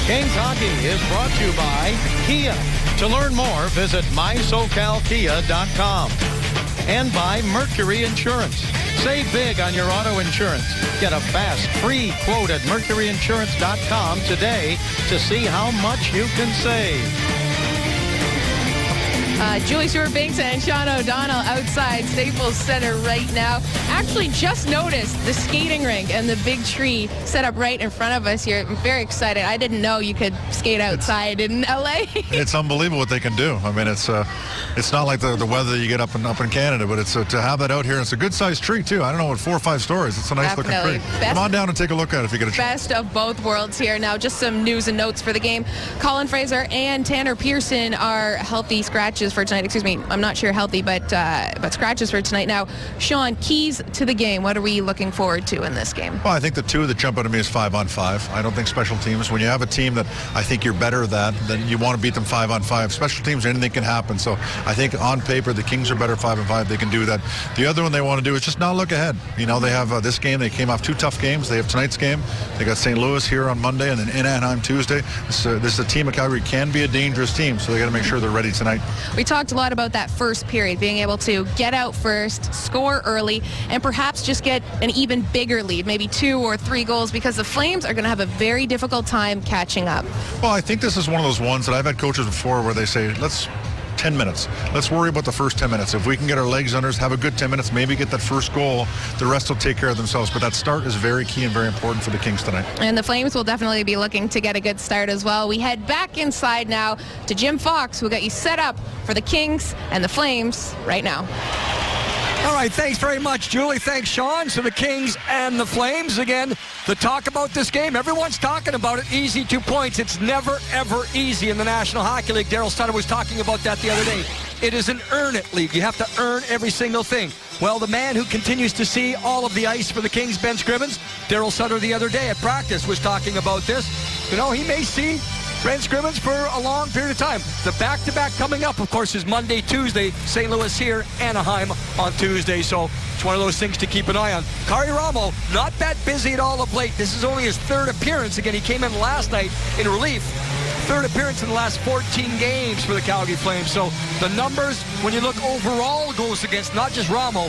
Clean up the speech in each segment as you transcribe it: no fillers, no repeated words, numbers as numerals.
Kings Hockey is brought to you by Kia. To learn more, visit mysocalkia.com. And by Mercury Insurance. Save big on your auto insurance. Get a fast, free quote at mercuryinsurance.com today to see how much you can save. Julie Stewart-Binks and Sean O'Donnell outside Staples Center right now. Actually just noticed the skating rink and the big tree set up right in front of us here. I'm very excited. I didn't know you could skate outside in LA. It's unbelievable what they can do. I mean, it's not like the weather that you get up in Canada, but it's to have that out here. It's a good sized tree too. I don't know, what, 4 or 5 stories. It's a nice looking tree. Come on down and take a look at it if you get a chance. Best of both worlds here. Now, just some news and notes for the game. Colin Fraser and Tanner Pearson are healthy scratches for tonight. Excuse me, I'm not sure healthy, but scratches for tonight. Now, Sean, keys to the game. What are we looking forward to in this game? Well, I think the two that jump out at me is 5-on-5. I don't think special teams. When you have a team that I think you're better at that, then you want to beat them 5-on-5. Special teams, anything can happen. So I think on paper the Kings are better 5-on-5. They can do that. The other one they want to do is just not look ahead. You know, they have this game. They came off 2 tough games. They have tonight's game. They got St. Louis here on Monday and then in Anaheim Tuesday. This is a team of Calgary can be a dangerous team, so they got to make sure they're ready tonight. We talked a lot about that first period, being able to get out first, score early, and perhaps just get an even bigger lead, maybe 2 or 3 goals, because the Flames are going to have a very difficult time catching up. Well, I think this is one of those ones that I've had coaches before where they say, let's 10 minutes. Let's worry about the first 10 minutes. If we can get our legs under us, have a good 10 minutes, maybe get that first goal, the rest will take care of themselves. But that start is very key and very important for the Kings tonight. And the Flames will definitely be looking to get a good start as well. We head back inside now to Jim Fox, who got you set up for the Kings and the Flames right now. All right, thanks very much, Julie. Thanks, Sean. So the Kings and the Flames. Again, the talk about this game, everyone's talking about it. Easy 2 points. It's never, ever easy in the National Hockey League. Darryl Sutter was talking about that the other day. It is an earn-it league. You have to earn every single thing. Well, the man who continues to see all of the ice for the Kings, Ben Scrivens, Darryl Sutter the other day at practice was talking about this. You know, he may see Ben Scrivens for a long period of time. The back-to-back coming up, of course, is Monday, Tuesday. St. Louis here, Anaheim on Tuesday. So it's one of those things to keep an eye on. Kari Ramo, not that busy at all of late. This is only his 3rd appearance. Again, he came in last night in relief. 3rd appearance in the last 14 games for the Calgary Flames. So the numbers, when you look overall goals against, not just Ramo,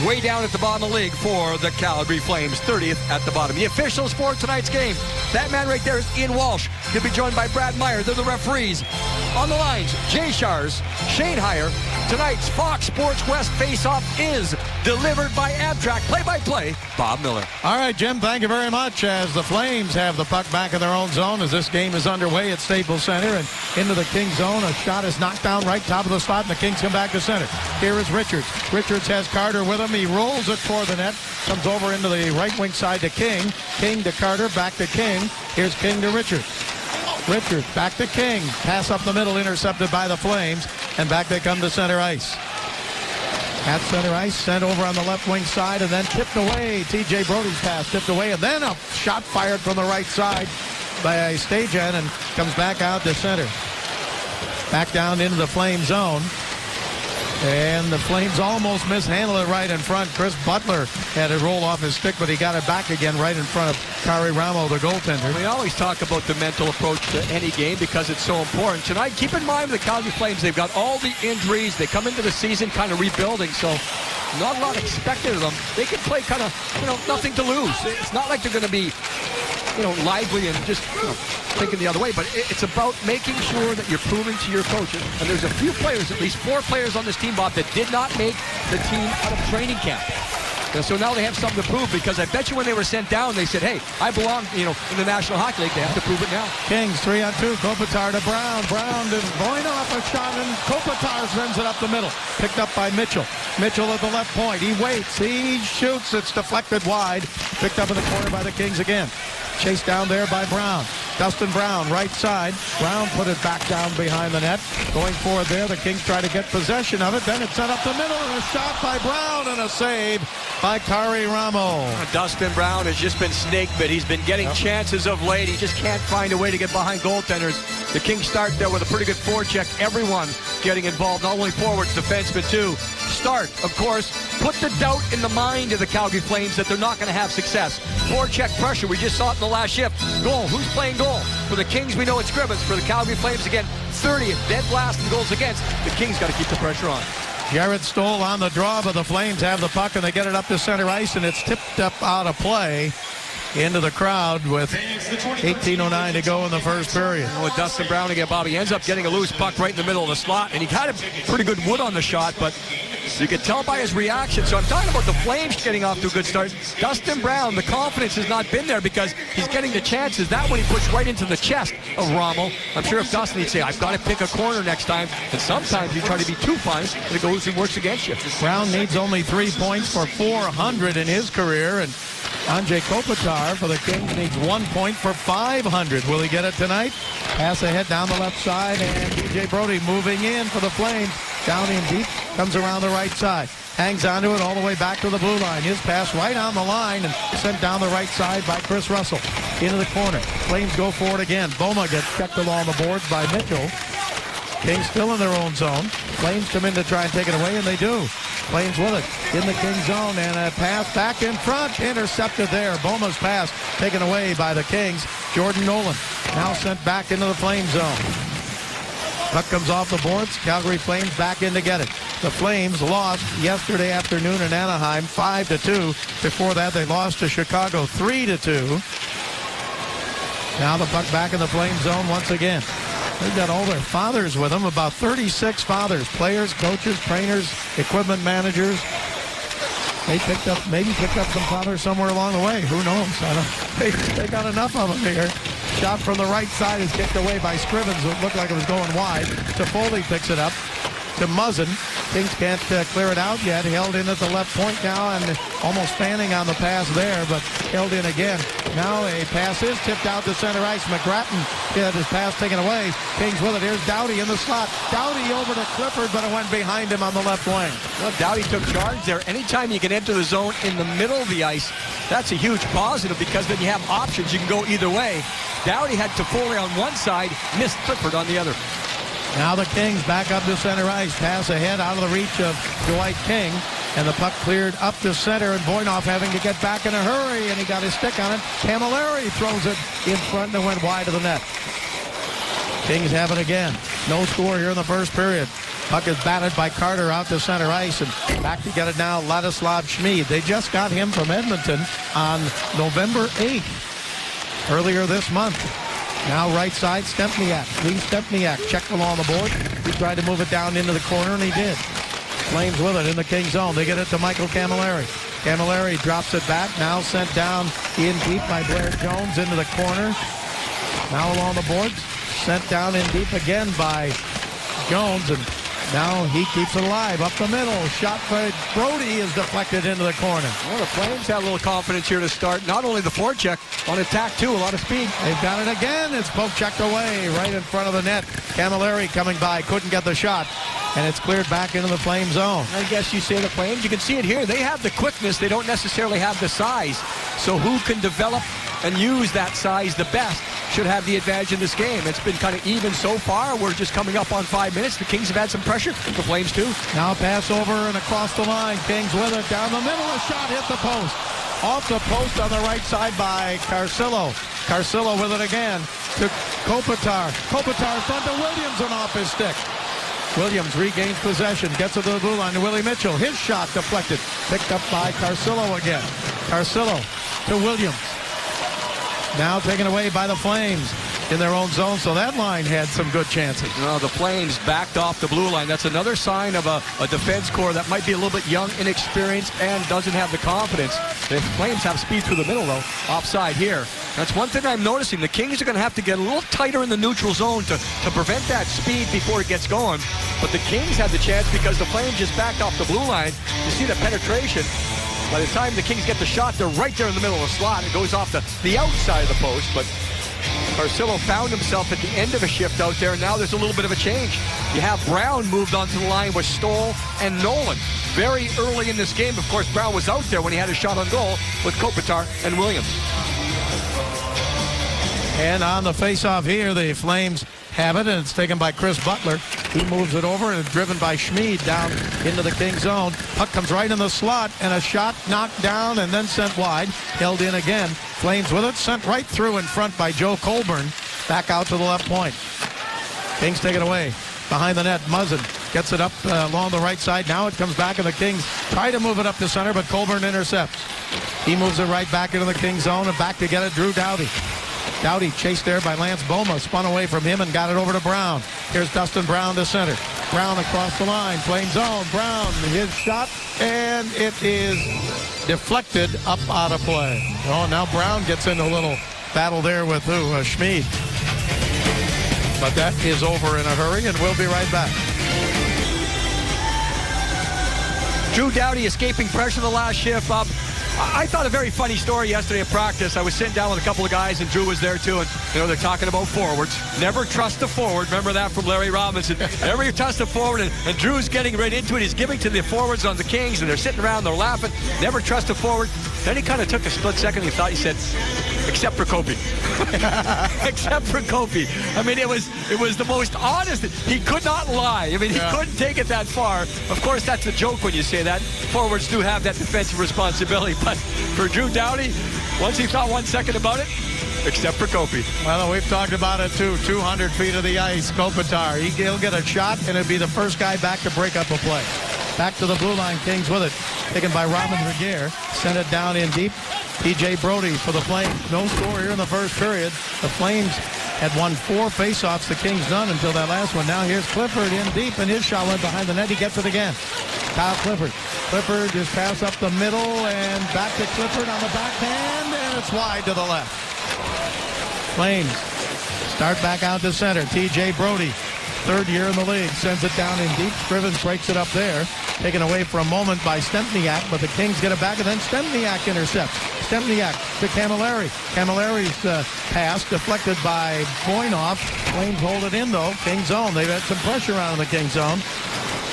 way down at the bottom of the league for the Calgary Flames, 30th at the bottom. The officials for tonight's game, that man right there is Ian Walsh. He'll be joined by Brad Meyer. They're the referees. On the lines, Jay Shars, Shane Heyer. Tonight's Fox Sports West face-off is delivered by Amtrak. Play-by-play, Bob Miller. All right, Jim, thank you very much. As the Flames have the puck back in their own zone as this game is underway at Staples Center and into the Kings zone. A shot is knocked down right top of the slot, and the Kings come back to center. Here is Richards. Richards has Carter with him. He rolls it toward the net. Comes over into the right wing side to King. King to Carter, back to King. Here's King to Richards. Richards back to King. Pass up the middle, intercepted by the Flames. And back they come to center ice. At center ice, sent over on the left wing side and then tipped away. T.J. Brody's pass tipped away. And then a shot fired from the right side by Stajan and comes back out to center. Back down into the Flame zone. And the Flames almost mishandled it right in front. Chris Butler had it roll off his stick, but he got it back again right in front of Kari Ramo, the goaltender. We always talk about the mental approach to any game because it's so important. Tonight, keep in mind the Calgary Flames, they've got all the injuries. They come into the season kind of rebuilding, so not a lot expected of them. They can play kind of, nothing to lose. It's not like they're going to be, lively and just, thinking the other way, but it's about making sure that you're proving to your coaches. And there's a few players, at least 4 players on this team, Bob, that did not make the team out of training camp. And so now they have something to prove, because I bet you when they were sent down, they said, hey, I belong, in the National Hockey League. They have to prove it now. Kings 3-on-2. Kopitar to Brown. Brown is going off a shot, and Kopitar sends it up the middle. Picked up by Mitchell. Mitchell at the left point. He waits. He shoots. It's deflected wide. Picked up in the corner by the Kings again. Chased down there by Brown. Dustin Brown, right side. Brown put it back down behind the net. Going forward there, the Kings try to get possession of it. Then it's set up the middle, and a shot by Brown, and a save by Kari Ramo. Dustin Brown has just been snake bit. He's been getting chances of late. He just can't find a way to get behind goaltenders. The Kings start there with a pretty good forecheck. Everyone getting involved, not only forwards, defensemen too. Start, of course, put the doubt in the mind of the Calgary Flames that they're not going to have success. Forecheck pressure, we just saw it in the last shift. Goal, who's playing goal? For the Kings, we know it's Scrivens. For the Calgary Flames, again, 30th, dead last in goals against. The Kings got to keep the pressure on. Jared Stoll on the draw, but the Flames have the puck, and they get it up to center ice, and it's tipped up out of play into the crowd with 18:09 to go in the first period. With Dustin Brown again, Bobby, he ends up getting a loose puck right in the middle of the slot, and he got a pretty good wood on the shot, but you could tell by his reaction. So I'm talking about the Flames getting off to a good start. Dustin Brown, the confidence has not been there because he's getting the chances. That one he puts right into the chest of Rommel. I'm sure if Dustin, he'd say, I've got to pick a corner next time. And sometimes you try to be too fine, and it goes and works against you. Brown needs only 3 points for 400 in his career, and Anze Kopitar for the Kings needs 1 point for 500. Will he get it tonight? Pass ahead down the left side, and DJ Brody moving in for the Flames. Down in deep, comes around the right side. Hangs onto it all the way back to the blue line. His pass right on the line and sent down the right side by Chris Russell. Into the corner. Flames go for it again. Boma gets checked along the boards by Mitchell. Kings still in their own zone. Flames come in to try and take it away, and they do. Flames with it in the Kings zone, and a pass back in front. Intercepted there. Boma's pass taken away by the Kings. Jordan Nolan now sent back into the Flames zone. Puck comes off the boards. Calgary Flames back in to get it. The Flames lost yesterday afternoon in Anaheim 5-2. Before that, they lost to Chicago 3-2. Now the puck back in the Flames zone once again. They've got all their fathers with them, about 36 fathers, players, coaches, trainers, equipment managers. They maybe picked up some fathers somewhere along the way. Who knows? They got enough of them here. Shot from the right side is kicked away by Scrivens. It looked like it was going wide. Toffoli picks it up to Muzzin. Kings can't clear it out yet. Held in at the left point now and almost fanning on the pass there, but held in again. Now a pass is tipped out to center ice. McGrattan had his pass taken away. Kings with it. Here's Doughty in the slot. Doughty over to Clifford, but it went behind him on the left wing. Well, Doughty took charge there. Anytime you can enter the zone in the middle of the ice, that's a huge positive because then you have options. You can go either way. Doughty had Toffoli on one side, missed Clifford on the other. Now the Kings back up to center ice. Pass ahead out of the reach of Dwight King. And the puck cleared up to center, and Voynov having to get back in a hurry, and he got his stick on it. Camilleri throws it in front and went wide of the net. Kings have it again. No score here in the first period. Puck is batted by Carter out to center ice, and back to get it now, Ladislav Schmid. They just got him from Edmonton on November 8th, earlier this month. Now right side, Stempniak. Lee Stempniak checked along the board. He tried to move it down into the corner, and he did. Flames with it in the King zone. They get it to Michael Camilleri. Camilleri drops it back. Now sent down in deep by Blair Jones into the corner. Now along the boards. Sent down in deep again by Jones. And now he keeps it alive. Up the middle. Shot by Brody is deflected into the corner. Well, the Flames have a little confidence here to start. Not only the forecheck, on attack too. A lot of speed. They've got it again. It's poke checked away right in front of the net. Camilleri coming by. Couldn't get the shot. And it's cleared back into the Flame zone. I guess you say the Flames. You can see it here. They have the quickness. They don't necessarily have the size. So who can develop and use that size the best should have the advantage in this game. It's been kind of even so far. We're just coming up on 5 minutes. The Kings have had some pressure. The Flames too. Now pass over and across the line. Kings with it. Down the middle. A shot hit the post. Off the post on the right side by Carcillo. Carcillo with it again to Kopitar. Kopitar front to Williams and off his stick. Williams regains possession, gets it to the blue line to Willie Mitchell. His shot deflected, picked up by Carcillo again. Carcillo to Williams. Now taken away by the Flames in their own zone, so that line had some good chances. No, the Flames backed off the blue line. That's another sign of a defense core that might be a little bit young, inexperienced, and doesn't have the confidence. The Flames have speed through the middle, though. Offside here. That's one thing I'm noticing. The Kings are going to have to get a little tighter in the neutral zone to prevent that speed before it gets going. But the Kings had the chance because the Flames just backed off the blue line. You see the penetration. By the time the Kings get the shot, they're right there in the middle of the slot. It goes off the outside of the post, but Carcillo found himself at the end of a shift out there, and now there's a little bit of a change. You have Brown moved onto the line with Stoll and Nolan. Very early in this game, of course, Brown was out there when he had a shot on goal with Kopitar and Williams. And on the face-off here, the Flames have it, and it's taken by Chris Butler. He moves it over and driven by Schmid down into the King zone. Puck comes right in the slot, and a shot knocked down and then sent wide. Held in again. Flames with it, sent right through in front by Joe Colburn. Back out to the left point. Kings take it away. Behind the net, Muzzin gets it up along the right side. Now it comes back, and the Kings try to move it up to center, but Colburn intercepts. He moves it right back into the King zone, and back to get it, Drew Doughty. Doughty chased there by Lance Boma, spun away from him and got it over to Brown. Here's Dustin Brown to center. Brown across the line, Flame zone. Brown, his shot, and it is deflected up out of play. Oh, now Brown gets in a little battle there with Schmid. But that is over in a hurry, and we'll be right back. Drew Doughty escaping pressure the last shift, Bob. I thought a very funny story yesterday at practice. I was sitting down with a couple of guys, and Drew was there too, and they're talking about forwards. Never trust a forward. Remember that from Larry Robinson. Never trust a forward, and Drew's getting right into it. He's giving to the forwards on the Kings, and they're sitting around, they're laughing. Never trust a forward. Then he kind of took a split second. He thought, he said, except for Kopi. Except for Kopi. I mean, it was the most honest. He could not lie. I mean, he couldn't take it that far. Of course, that's a joke when you say that. Forwards do have that defensive responsibility. But for Drew Doughty, once he thought 1 second about it, except for Kopi. Well, we've talked about it too. 200 feet of the ice, Kopitar. He'll get a shot, and it'll be the first guy back to break up a play. Back to the blue line, Kings with it. Taken by Robin Regehr. Sent it down in deep. TJ Brody for the Flames. No score here in the first period. The Flames had won 4 faceoffs. The Kings none until that last one. Now here's Clifford in deep, and his shot went behind the net. He gets it again. Kyle Clifford. Clifford just pass up the middle and back to Clifford on the backhand, and it's wide to the left. Flames start back out to center. TJ Brody, third year in the league, sends it down in deep. Scrivens breaks it up there. Taken away for a moment by Stempniak, but the Kings get it back, and then Stempniak intercepts. Stempniak to Camilleri. Camilleri's pass deflected by Voynov. Flames hold it in, though. King zone. They've had some pressure on the King zone.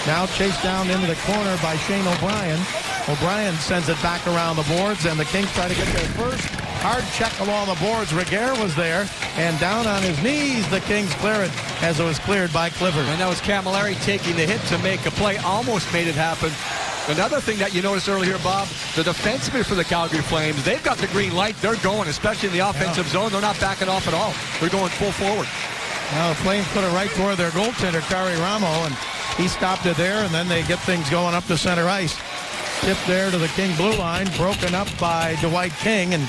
Now chased down into the corner by Shane O'Brien. O'Brien sends it back around the boards, and the Kings try to get their first hard check along the boards. Regehr was there, and down on his knees, the Kings clear it as it was cleared by Clifford. And that was Camilleri taking the hit to make a play. Almost made it happen. Another thing that you noticed earlier, Bob, the defensemen for the Calgary Flames, they've got the green light. They're going, especially in the offensive zone. They're not backing off at all. They're going full forward. Now the Flames put it right toward their goaltender, Kari Ramo, and he stopped it there, and then they get things going up to center ice. Tip there to the King blue line, broken up by Dwight King, and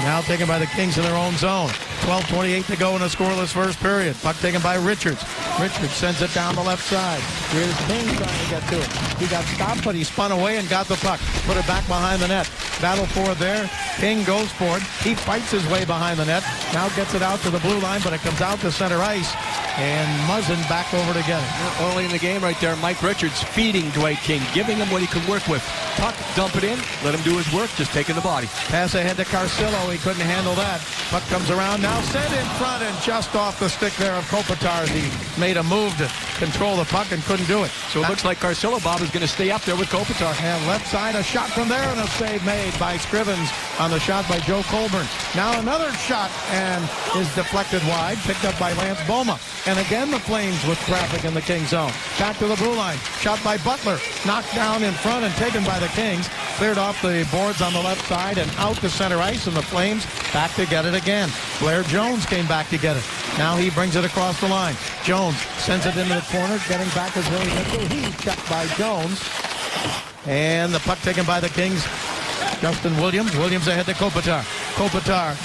now taken by the Kings in their own zone. 12:28 to go in a scoreless first period. Puck taken by Richards. Richards sends it down the left side. Here's King trying to get to it. He got stopped, but he spun away and got the puck. Put it back behind the net. Battle for it there. King goes for it. He fights his way behind the net. Now gets it out to the blue line, but it comes out to center ice. And Muzzin back over to get it. Early in the game right there, Mike Richards feeding Dwight King, giving him what he could work with. Puck, dump it in, let him do his work, just taking the body. Pass ahead to Carcillo. He couldn't handle that. Puck comes around now, sent in front, and just off the stick there of Kopitar. He made a move to control the puck and couldn't do it. So it looks like Carcillo, Bob, is going to stay up there with Kopitar. And left side, a shot from there, and a save made by Scrivens on the shot by Joe Colburn. Now another shot, and is deflected wide, picked up by Lance Boma. And again, the Flames with traffic in the King zone. Back to the blue line. Shot by Butler. Knocked down in front and taken by the Kings. Cleared off the boards on the left side and out to center ice, and the Flames back to get it again. Blair Jones came back to get it. Now he brings it across the line. Jones sends it into the corner. Getting back is Willie Mitchell. He's checked by Jones. And the puck taken by the Kings. Justin Williams. Williams ahead to Kopitar. Kopitar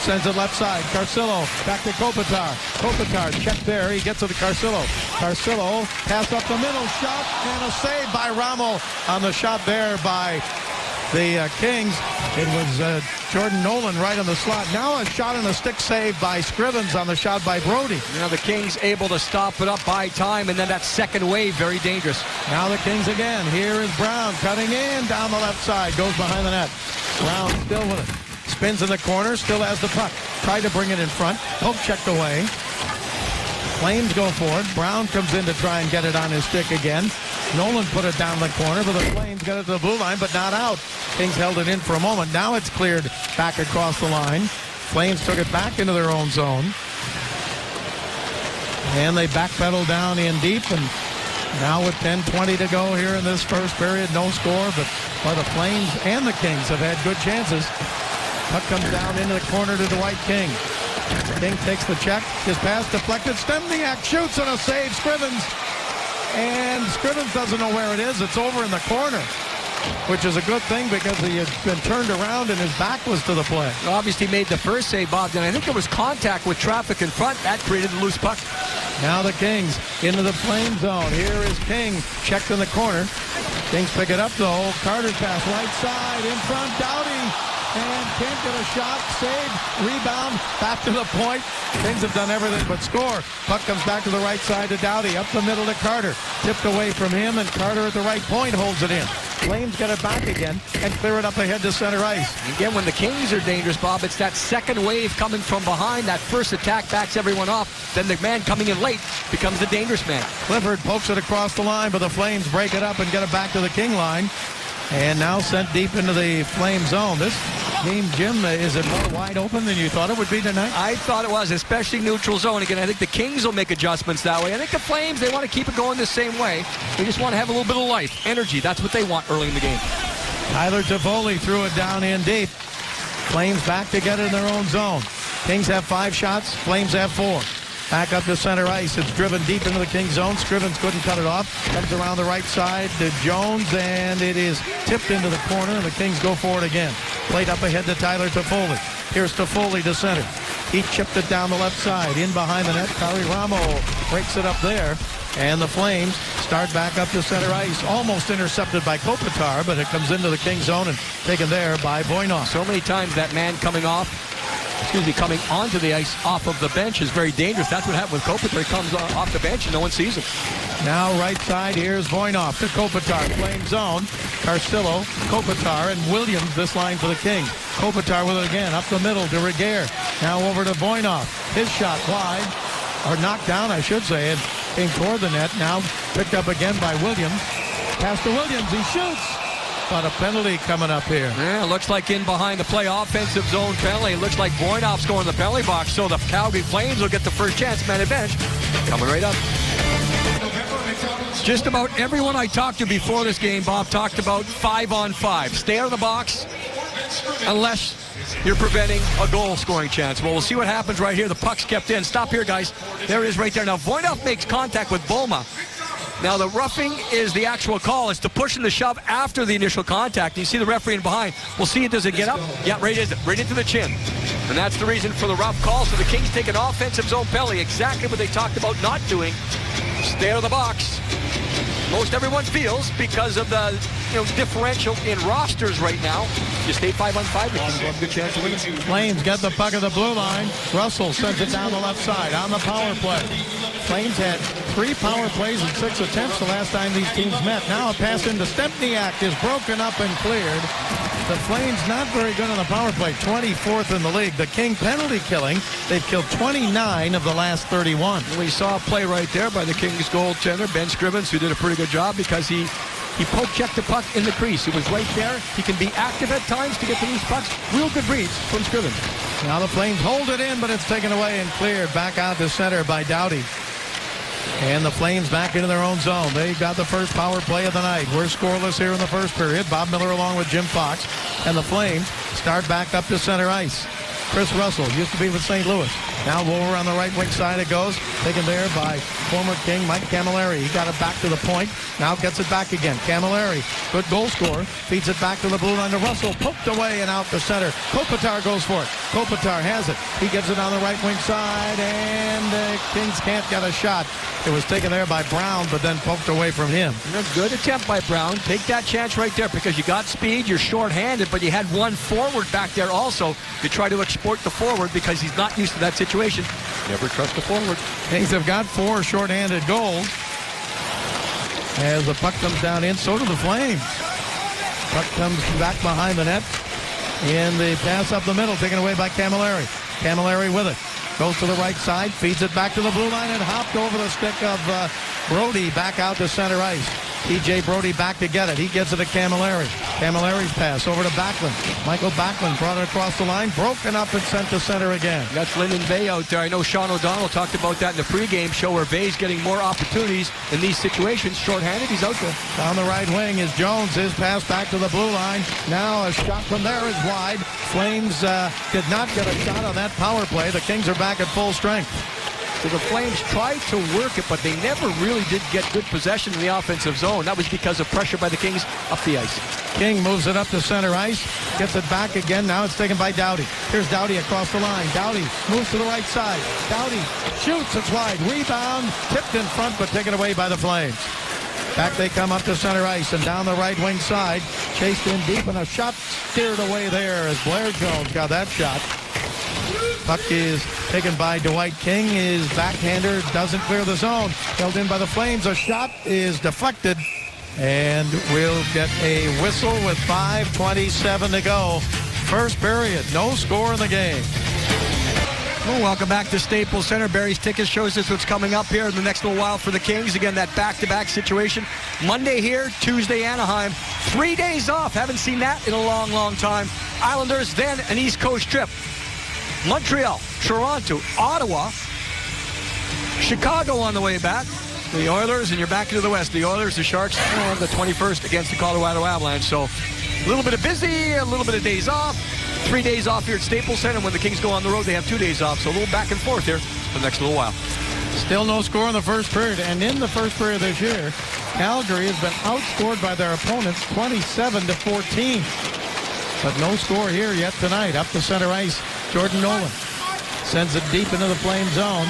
sends it left side. Carcillo back to Kopitar. Kopitar checked there. He gets to the Carcillo. Carcillo pass up the middle. Shot and a save by Ramo on the shot there by the Kings. It was Jordan Nolan right on the slot. Now a shot and a stick save by Scrivens on the shot by Brody. Now the Kings able to stop it up by time, and then that second wave, very dangerous. Now the Kings again. Here is Brown cutting in down the left side. Goes behind the net. Brown still with it. Spins in the corner, still has the puck. Tried to bring it in front. Poke checked away. Flames go for it. Brown comes in to try and get it on his stick again. Nolan put it down the corner, but the Flames got it to the blue line, but not out. Kings held it in for a moment. Now it's cleared back across the line. Flames took it back into their own zone. And they backpedal down in deep, and now with 10:20 to go here in this first period, no score, but the Flames and the Kings have had good chances. Puck comes down into the corner to Dwight King. King takes the check. His pass deflected. Stempniak shoots on a save. Scrivens. And Scrivens doesn't know where it is. It's over in the corner, which is a good thing because he had been turned around and his back was to the play. Obviously made the first save, Bob. Then I think there was contact with traffic in front. That created the loose puck. Now the Kings into the Flame zone. Here is King. Checked in the corner. Kings pick it up though. Carter pass right side in front. Doughty. And can't get a shot, save, rebound, back to the point. Kings have done everything but score. Puck comes back to the right side to Doughty, up the middle to Carter. Tipped away from him, and Carter at the right point holds it in. Flames get it back again and clear it up ahead to center ice. Again, when the Kings are dangerous, Bob, it's that second wave coming from behind. That first attack backs everyone off. Then the man coming in late becomes the dangerous man. Clifford pokes it across the line, but the Flames break it up and get it back to the King line. And now sent deep into the Flame zone. This game, Jim, is it more wide open than you thought it would be tonight? I thought it was, especially neutral zone. Again, I think the Kings will make adjustments that way. I think the Flames, they want to keep it going the same way. They just want to have a little bit of life, energy. That's what they want early in the game. Tyler Toffoli threw it down in deep. Flames back to get it in their own zone. Kings have 5 shots. Flames have 4. Back up to center ice. It's driven deep into the King zone. Scrivens couldn't cut it off. Comes around the right side to Jones, and it is tipped into the corner, and the Kings go for it again. Played up ahead to Tyler Toffoli. Here's Toffoli to center. He chipped it down the left side. In behind the net, Kari Ramo breaks it up there. And the Flames start back up to center ice. Almost intercepted by Kopitar, but it comes into the King zone and taken there by Voynov. So many times that man coming onto the ice off of the bench is very dangerous. That's what happened with Kopitar. He comes off the bench and no one sees him. Now right side, here's Voynov to Kopitar. Flame zone. Carcillo, Kopitar, and Williams, this line for the Kings. Kopitar with it again, up the middle to Regehr. Now over to Voynov. His shot wide, or knocked down, I should say, and came toward the net. Now picked up again by Williams. Pass to Williams, he shoots. But a penalty coming up here. Yeah, looks like in behind the play, offensive zone penalty. It looks like Voynov's going to the penalty box, so the Calgary Flames will get the first chance. Man advantage coming right up. Just about everyone I talked to before this game, Bob, talked about 5-on-5. Stay out of the box unless you're preventing a goal-scoring chance. Well, we'll see what happens right here. The puck's kept in. Stop here, guys. There it is right there. Now, Voynov makes contact with Boma. Now, the roughing is the actual call. It's the push and the shove after the initial contact. You see the referee in behind. We'll see, does it get up? Yeah, right into the chin. And that's the reason for the rough call. So the Kings take an offensive zone penalty. Exactly what they talked about not doing. Stay out of the box. Most everyone feels because of the differential in rosters right now. You stay 5-on-5, you have a good chance to win it. Flames get the puck at the blue line. Russell sends it down the left side on the power play. Flames had 3 power plays and 6 attempts the last time these teams met. Now a pass into Stempniak is broken up and cleared. The Flames not very good on the power play, 24th in the league. The King penalty killing, they've killed 29 of the last 31. We saw a play right there by the Kings goaltender, Ben Scrivens, who did a pretty good job because he poke-checked the puck in the crease. He was right there. He can be active at times to get to these pucks. Real good reads from Scrivens. Now the Flames hold it in, but it's taken away and cleared back out to center by Doughty. And the Flames back into their own zone. They got the first power play of the night. We're scoreless here in the first period. Bob Miller along with Jim Fox. And the Flames start back up to center ice. Chris Russell used to be with St. Louis. Now lower on the right wing side it goes. Taken there by former King Mike Camilleri. He got it back to the point. Now gets it back again. Camilleri, good goal scorer. Feeds it back to the blue line to Russell. Poked away and out to center. Kopitar goes for it. Kopitar has it. He gives it on the right wing side, and the Kings can't get a shot. It was taken there by Brown, but then poked away from him. A good attempt by Brown. Take that chance right there because you got speed, you're short-handed, but you had one forward back there also to try to exploit the forward because he's not used to that situation. Never trust the forward. Kings have got 4 short-handed goals. As the puck comes down in, so do the Flames. Puck comes back behind the net. In the pass up the middle, taken away by Camilleri. Camilleri with it. Goes to the right side, feeds it back to the blue line, and hopped over the stick of Brody back out to center ice. P.J. Brody back to get it. He gives it to Camilleri. Camilleri's pass over to Backlund. Michael Backlund brought it across the line. Broken up and sent to center again. That's Lyndon Vay out there. I know Sean O'Donnell talked about that in the pregame show where Vay's getting more opportunities in these situations. Short-handed, he's out there. Down the right wing is Jones. His pass back to the blue line. Now a shot from there is wide. Flames did not get a shot on that power play. The Kings are back at full strength. So the Flames tried to work it, but they never really did get good possession in the offensive zone. That was because of pressure by the Kings up the ice. King moves it up to center ice, gets it back again. Now it's taken by Doughty. Here's Doughty across the line. Doughty moves to the right side. Doughty shoots. It's wide. Rebound. Tipped in front, but taken away by the Flames. Back they come up to center ice and down the right wing side. Chased in deep and a shot steered away there as Blair Jones got that shot. Puck is taken by Dwight King. His backhander doesn't clear the zone. Held in by the Flames. A shot is deflected. And we'll get a whistle with 5:27 to go. First period. No score in the game. Well, welcome back to Staples Center. Barry's Ticket shows us what's coming up here in the next little while for the Kings. Again, that back-to-back situation. Monday here, Tuesday Anaheim. 3 days off. Haven't seen that in a long, long time. Islanders, then an East Coast trip. Montreal, Toronto, Ottawa, Chicago on the way back. The Oilers, and you're back into the West. The Oilers, the Sharks, on the 21st against the Colorado Avalanche. So a little bit of busy, a little bit of days off. 3 days off here at Staples Center. When the Kings go on the road, they have 2 days off. So a little back and forth here for the next little while. Still no score in the first period. And in the first period this year, Calgary has been outscored by their opponents 27-14. But no score here yet tonight. Up the center ice, Jordan Nolan sends it deep into the Flame zone.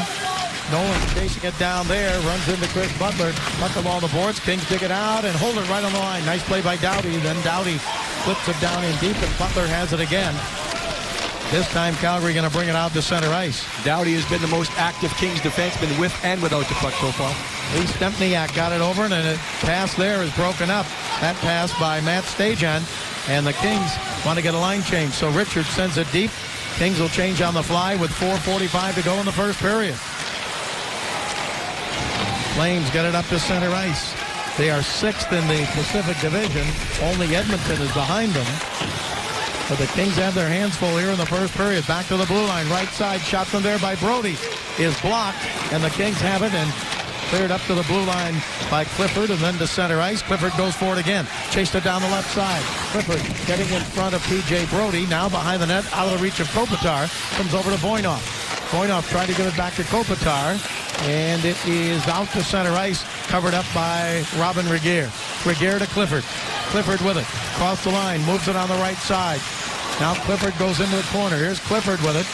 Nolan chasing it down there, runs into Chris Butler. Puck along the boards. Kings dig it out and hold it right on the line. Nice play by Doughty. Then Doughty flips it down in deep, and Butler has it again. This time Calgary going to bring it out to center ice. Doughty has been the most active Kings defenseman with and without the puck so far. Lee Stempniak got it over, and a pass there is broken up. That pass by Matt Stajan, and the Kings want to get a line change. So Richards sends it deep. Kings will change on the fly with 4:45 to go in the first period. Flames get it up to center ice. They are 6th in the Pacific Division. Only Edmonton is behind them. But the Kings have their hands full here in the first period. Back to the blue line, right side. Shot from there by Brody is blocked, and the Kings have it and cleared up to the blue line by Clifford, and then to center ice. Clifford goes for it again. Chased it down the left side. Clifford getting in front of P.J. Brody. Now behind the net, out of the reach of Kopitar. Comes over to Voynov. Voynov tried to give it back to Kopitar, and it is out to center ice, covered up by Robin Regehr. Regehr to Clifford. Clifford with it. Across the line, moves it on the right side. Now Clifford goes into the corner. Here's Clifford with it.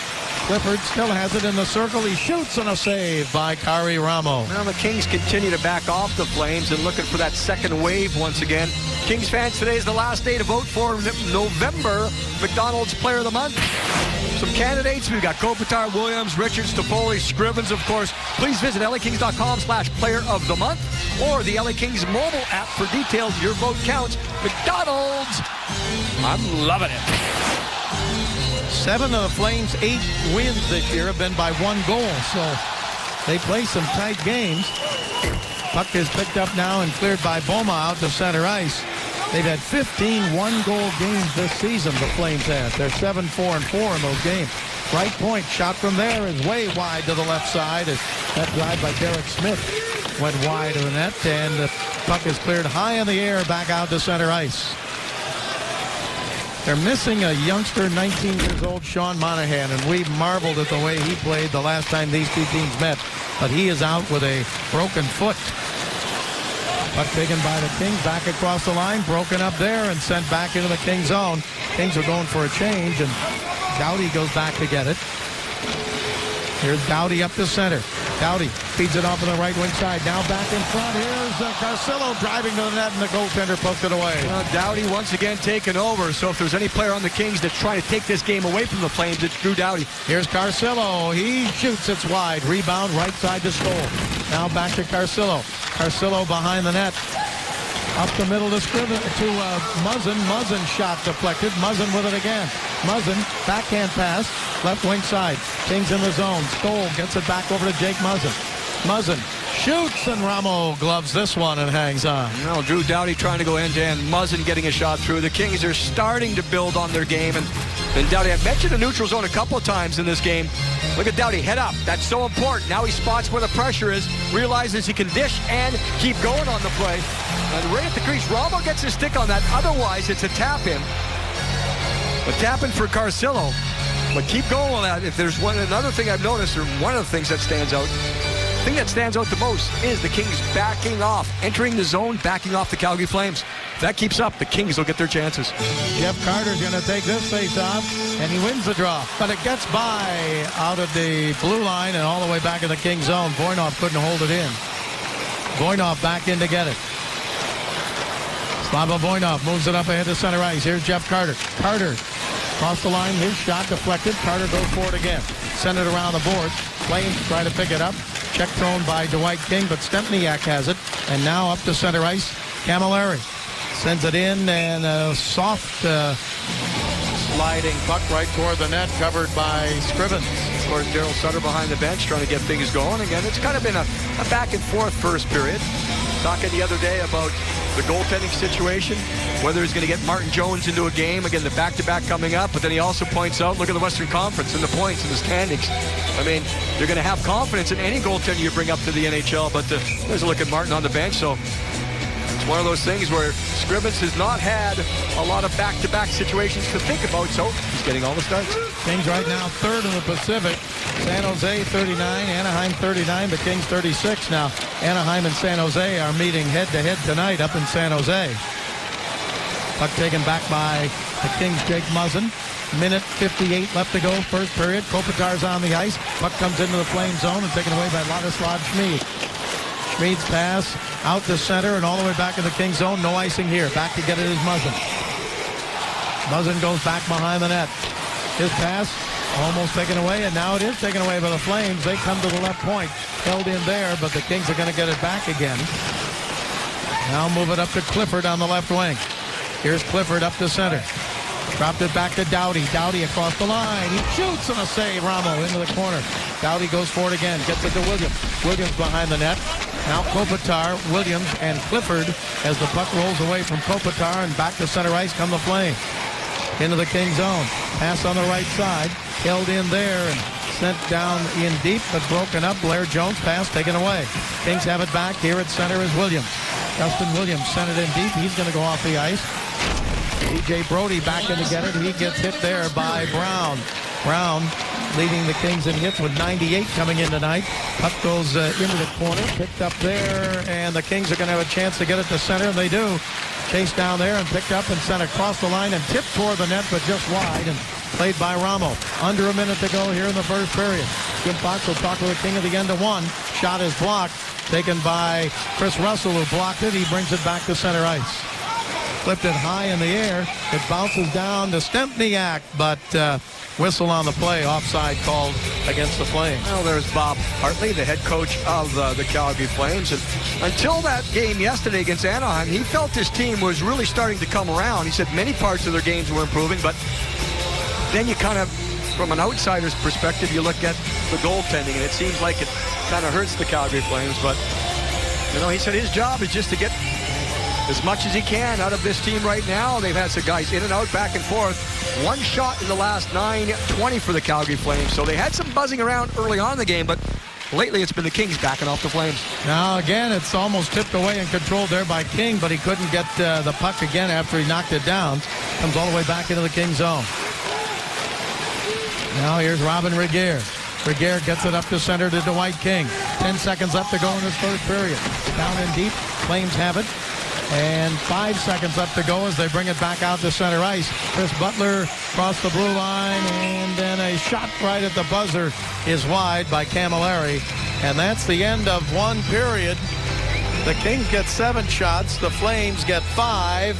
Clifford still has it in the circle. He shoots, and a save by Kari Ramo. Now the Kings continue to back off the Flames and looking for that second wave once again. Kings fans, today is the last day to vote for November McDonald's Player of the Month. Some candidates, we've got Kopitar, Williams, Richards, Toffoli, Scrivens, of course. Please visit LAKings.com/Player of the Month or the LA Kings mobile app for details. Your vote counts. McDonald's, I'm loving it. 7 of the Flames' 8 wins this year have been by 1 goal, so they play some tight games. Puck is picked up now and cleared by Boma out to center ice. They've had 15 one-goal games this season, the Flames have. They're 7-4-4 in those games. Right point, shot from there is way wide to the left side. As that drive by Derek Smith went wide of the net, and the puck is cleared high in the air back out to center ice. They're missing a youngster, 19 years old, Sean Monahan, and we marveled at the way he played the last time these two teams met. But he is out with a broken foot. Puck taken by the Kings, back across the line, broken up there and sent back into the Kings zone. Kings are going for a change, and Doughty goes back to get it. Here's Doughty up the center. Doughty feeds it off on the right wing side. Now back in front. Here's Carcillo driving to the net, and the goaltender poked it away. Doughty once again taken over. So if there's any player on the Kings that's trying to take this game away from the Flames, it's Drew Doughty. Here's Carcillo. He shoots. It's wide. Rebound right side to Stoll. Now back to Carcillo. Carcillo behind the net. Up the middle to Muzzin. Muzzin shot deflected. Muzzin with it again. Muzzin, backhand pass, left wing side. Kings in the zone. Stoll gets it back over to Jake Muzzin. Muzzin shoots, and Ramo gloves this one and hangs on. Well, Drew Doughty trying to go end-to-end. Muzzin getting a shot through. The Kings are starting to build on their game. And Doughty, I've mentioned the neutral zone a couple of times in this game. Look at Doughty, head up. That's so important. Now he spots where the pressure is, realizes he can dish and keep going on the play. And right at the crease, Ramo gets his stick on that. Otherwise, it's a tap-in. A tap-in for Carcillo. But keep going on that. If there's another thing I've noticed, or one of the things that stands out, the thing that stands out the most is the Kings backing off, entering the zone, backing off the Calgary Flames. If that keeps up, the Kings will get their chances. Jeff Carter's going to take this face-off, and he wins the draw. But it gets by out of the blue line and all the way back in the Kings zone. Voinov couldn't hold it in. Voinov back in to get it. Slava Voinov moves it up ahead to center ice. Here's Jeff Carter. Carter across the line. His shot deflected. Carter goes for it again. Send it around the boards. Flames try to pick it up. Check thrown by Dwight King, but Stempniak has it. And now up to center ice. Camilleri sends it in, and a soft sliding puck right toward the net, covered by Scrivens. Of course, Daryl Sutter behind the bench trying to get things going again. It's kind of been a back and forth first period. Talking the other day about the goaltending situation, whether he's going to get Martin Jones into a game. Again, the back-to-back coming up, but then he also points out, look at the Western Conference and the points and the standings. I mean, you're going to have confidence in any goaltender you bring up to the NHL, but there's a look at Martin on the bench, so it's one of those things where Scrivens has not had a lot of back-to-back situations to think about, so he's getting all the starts. Kings right now third in the Pacific. San Jose 39, Anaheim 39, the Kings 36. Now Anaheim and San Jose are meeting head-to-head tonight up in San Jose. Puck taken back by the Kings' Jake Muzzin. Minute 58 left to go, first period. Kopitar's on the ice. Puck comes into the Flame zone and taken away by Ladislav Schmid. Schmid's pass out to center and all the way back in the Kings zone. No icing here. Back to get it is Muzzin. Muzzin goes back behind the net. His pass almost taken away, and now it is taken away by the Flames. They come to the left point. Held in there, but the Kings are going to get it back again. Now move it up to Clifford on the left wing. Here's Clifford up to center. Dropped it back to Doughty. Doughty across the line. He shoots and a save. Ramo into the corner. Doughty goes for it again. Gets it to Williams. Williams behind the net. Now Kopitar, Williams, and Clifford as the puck rolls away from Kopitar, and back to center ice come the Flames. Into the King zone. Pass on the right side. Held in there and sent down in deep, but broken up. Blair Jones pass taken away. Kings have it back. Here at center is Williams. Dustin Williams sent it in deep. He's going to go off the ice. E.J. Brody back in to get it. He gets hit there by Brown. Brown leading the Kings in hits with 98 coming in tonight. Puck goes into the corner, picked up there, and the Kings are going to have a chance to get it to center, and they do. Chased down there and picked up and sent across the line and tipped toward the net, but just wide, and played by Ramo. Under a minute to go here in the first period. Jim Fox will talk to the King of the end to one. Shot is blocked, taken by Chris Russell, who blocked it. He brings it back to center ice. Flipped it high in the air. It bounces down to Stempniak, but whistle on the play. Offside called against the Flames. Well, there's Bob Hartley, the head coach of the Calgary Flames. And until that game yesterday against Anaheim, he felt his team was really starting to come around. He said many parts of their games were improving, but then you kind of, from an outsider's perspective, you look at the goaltending, and it seems like it kind of hurts the Calgary Flames. But, you know, he said his job is just to get as much as he can out of this team right now. They've had some guys in and out, back and forth. One shot in the last 9:20 for the Calgary Flames. So they had some buzzing around early on in the game, but lately it's been the Kings backing off the Flames. Now again, it's almost tipped away and controlled there by King, but he couldn't get the puck again after he knocked it down. Comes all the way back into the King zone. Now here's Robin Regehr. Regehr gets it up to center to Dwight King. 10 seconds left to go in this first period. Down in deep. Flames have it. And 5 seconds left to go as they bring it back out to center ice. Chris Butler across the blue line, and then a shot right at the buzzer is wide by Camilleri. And that's the end of one period. The Kings get 7 shots. The Flames get 5.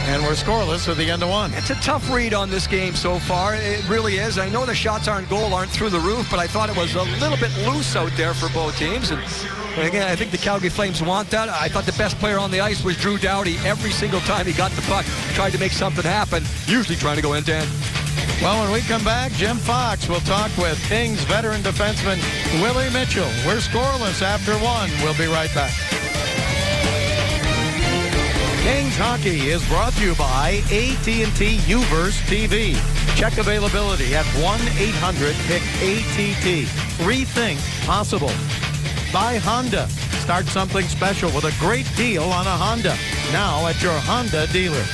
And we're scoreless at the end of one. It's a tough read on this game so far. It really is. I know the shots aren't through the roof, but I thought it was a little bit loose out there for both teams. And again, I think the Calgary Flames want that. I thought the best player on the ice was Drew Doughty. Every single time he got the puck, tried to make something happen, usually trying to go end-to-end. Well, when we come back, Jim Fox will talk with Kings veteran defenseman Willie Mitchell. We're scoreless after 1. We'll be right back. Kings Hockey is brought to you by AT&T Uverse TV. Check availability at 1-800-PICK-ATT. Rethink possible. By Honda. Start something special with a great deal on a Honda. Now at your Honda dealer.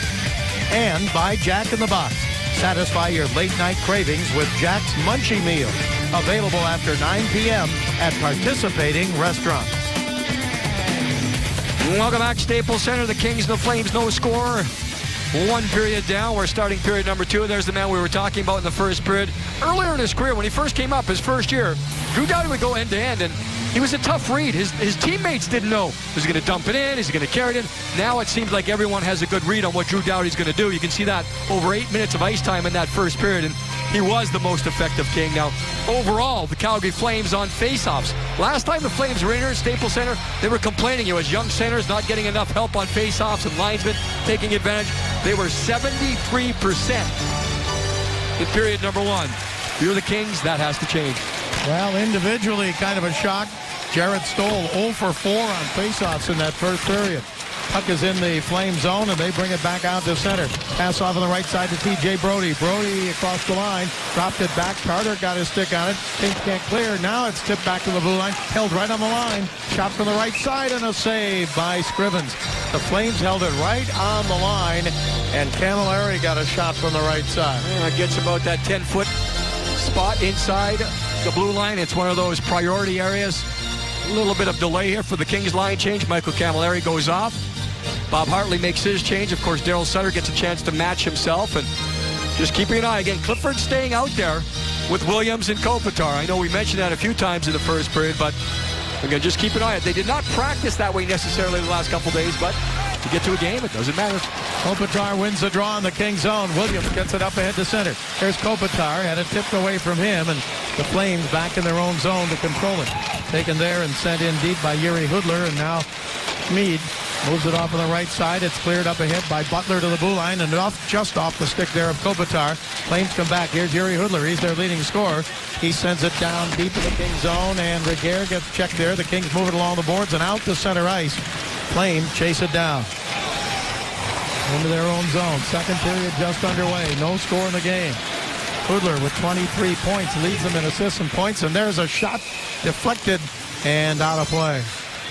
And by Jack in the Box. Satisfy your late-night cravings with Jack's Munchie Meal. Available after 9 p.m. at participating restaurants. Welcome back, Staples Center. The Kings and the Flames, no score. 1 period down. We're starting period number 2. There's the man we were talking about in the first period. Earlier in his career, when he first came up, his first year, Drew Doughty would go end-to-end, and he was a tough read. His teammates didn't know. Was he going to dump it in? Is he going to carry it in? Now it seems like everyone has a good read on what Drew Doughty's going to do. You can see that over 8 minutes of ice time in that first period, and he was the most effective King. Now, overall, the Calgary Flames on faceoffs. Last time the Flames were in here at Staples Center, they were complaining. It was young centers not getting enough help on faceoffs and linesmen taking advantage. They were 73% in period number 1. If you're the Kings, that has to change. Well, individually, kind of a shock. Jarrett Stoll 0 for 4 on faceoffs in that first period. Puck is in the Flame zone, and they bring it back out to center. Pass off on the right side to T.J. Brody. Brody across the line, dropped it back. Carter got his stick on it. Kings can't clear. Now it's tipped back to the blue line. Held right on the line. Shot from the right side, and a save by Scrivens. The Flames held it right on the line, and Camilleri got a shot from the right side. Yeah, it gets about that 10-foot spot inside the blue line. It's one of those priority areas. A little bit of delay here for the Kings line change. Michael Camilleri goes off. Bob Hartley makes his change. Of course, Daryl Sutter gets a chance to match himself. And just keeping an eye. Again, Clifford staying out there with Williams and Kopitar. I know we mentioned that a few times in the first period, but again, just keep an eye. They did not practice that way necessarily the last couple days, but to get to a game, it doesn't matter. Kopitar wins the draw in the King zone. Williams gets it up ahead to center. Here's Kopitar. Had it tipped away from him, and the Flames back in their own zone to control it. Taken there and sent in deep by Yuri Hudler, and now Mead moves it off on the right side. It's cleared up ahead by Butler to the blue line, and just off the stick there of Kopitar. Flames come back. Here's Yuri Hudler. He's their leading scorer. He sends it down deep in the King zone, and Reguer gets checked there. The Kings move it along the boards and out to center ice. Flames chase it down into their own zone. Second period just underway. No score in the game. Hudler with 23 points leads them in assists and points, and there's a shot deflected and out of play.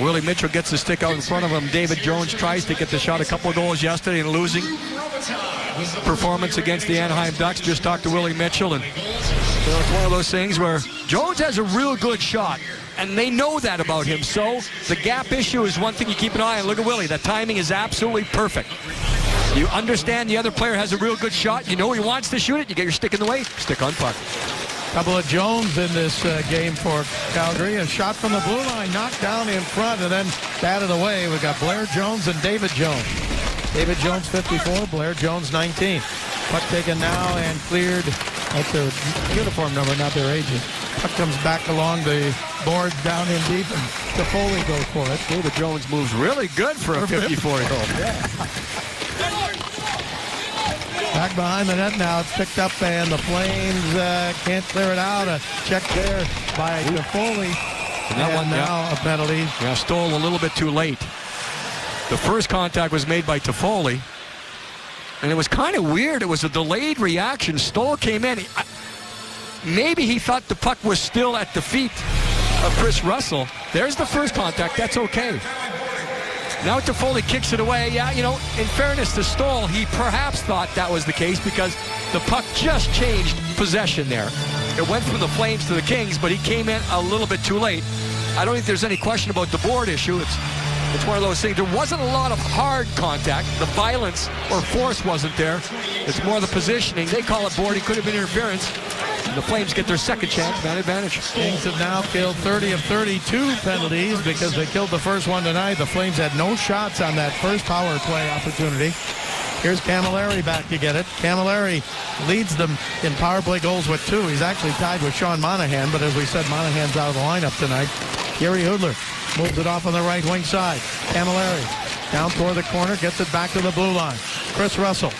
Willie Mitchell gets the stick out in front of him. David Jones tries to get the shot. A couple of goals yesterday in losing performance against the Anaheim Ducks. Just talked to Willie Mitchell, and it's one of those things where Jones has a real good shot, and they know that about him. So the gap issue is one thing you keep an eye on. Look at Willie. The timing is absolutely perfect. You understand the other player has a real good shot. You know he wants to shoot it. You get your stick in the way. Stick on puck. Couple of Jones in this game for Calgary. A shot from the blue line, knocked down in front, and then batted away. We've got Blair Jones and David Jones. David Jones 54, Blair Jones 19. Puck taken now and cleared. That's their uniform number, not their agent. Puck comes back along the board down in deep, and Toffoli goes for it. David Jones moves really good for a 54-year-old. Yeah. Back behind the net now. It's picked up, and the Flames can't clear it out. A check there by Toffoli. And that one now a penalty. Yeah, Stoll a little bit too late. The first contact was made by Toffoli, and it was kind of weird. It was a delayed reaction. Stoll came in. Maybe he thought the puck was still at the feet of Chris Russell. There's the first contact. That's okay. Now Toffoli kicks it away. Yeah, you know, in fairness to Stoll, he perhaps thought that was the case because the puck just changed possession there. It went from the Flames to the Kings, but he came in a little bit too late. I don't think there's any question about the board issue. It's one of those things. There wasn't a lot of hard contact. The violence or force wasn't there. It's more the positioning. They call it board. It could have been interference. And the Flames get their second chance. Man advantage. Kings have now killed 30 of 32 penalties because they killed the first one tonight. The Flames had no shots on that first power play opportunity. Here's Camilleri back to get it. Camilleri leads them in power play goals with 2. He's actually tied with Sean Monahan, but as we said, Monahan's out of the lineup tonight. Yuri Hudler moves it off on the right wing side. Camilleri down toward the corner, gets it back to the blue line. Chris Russell.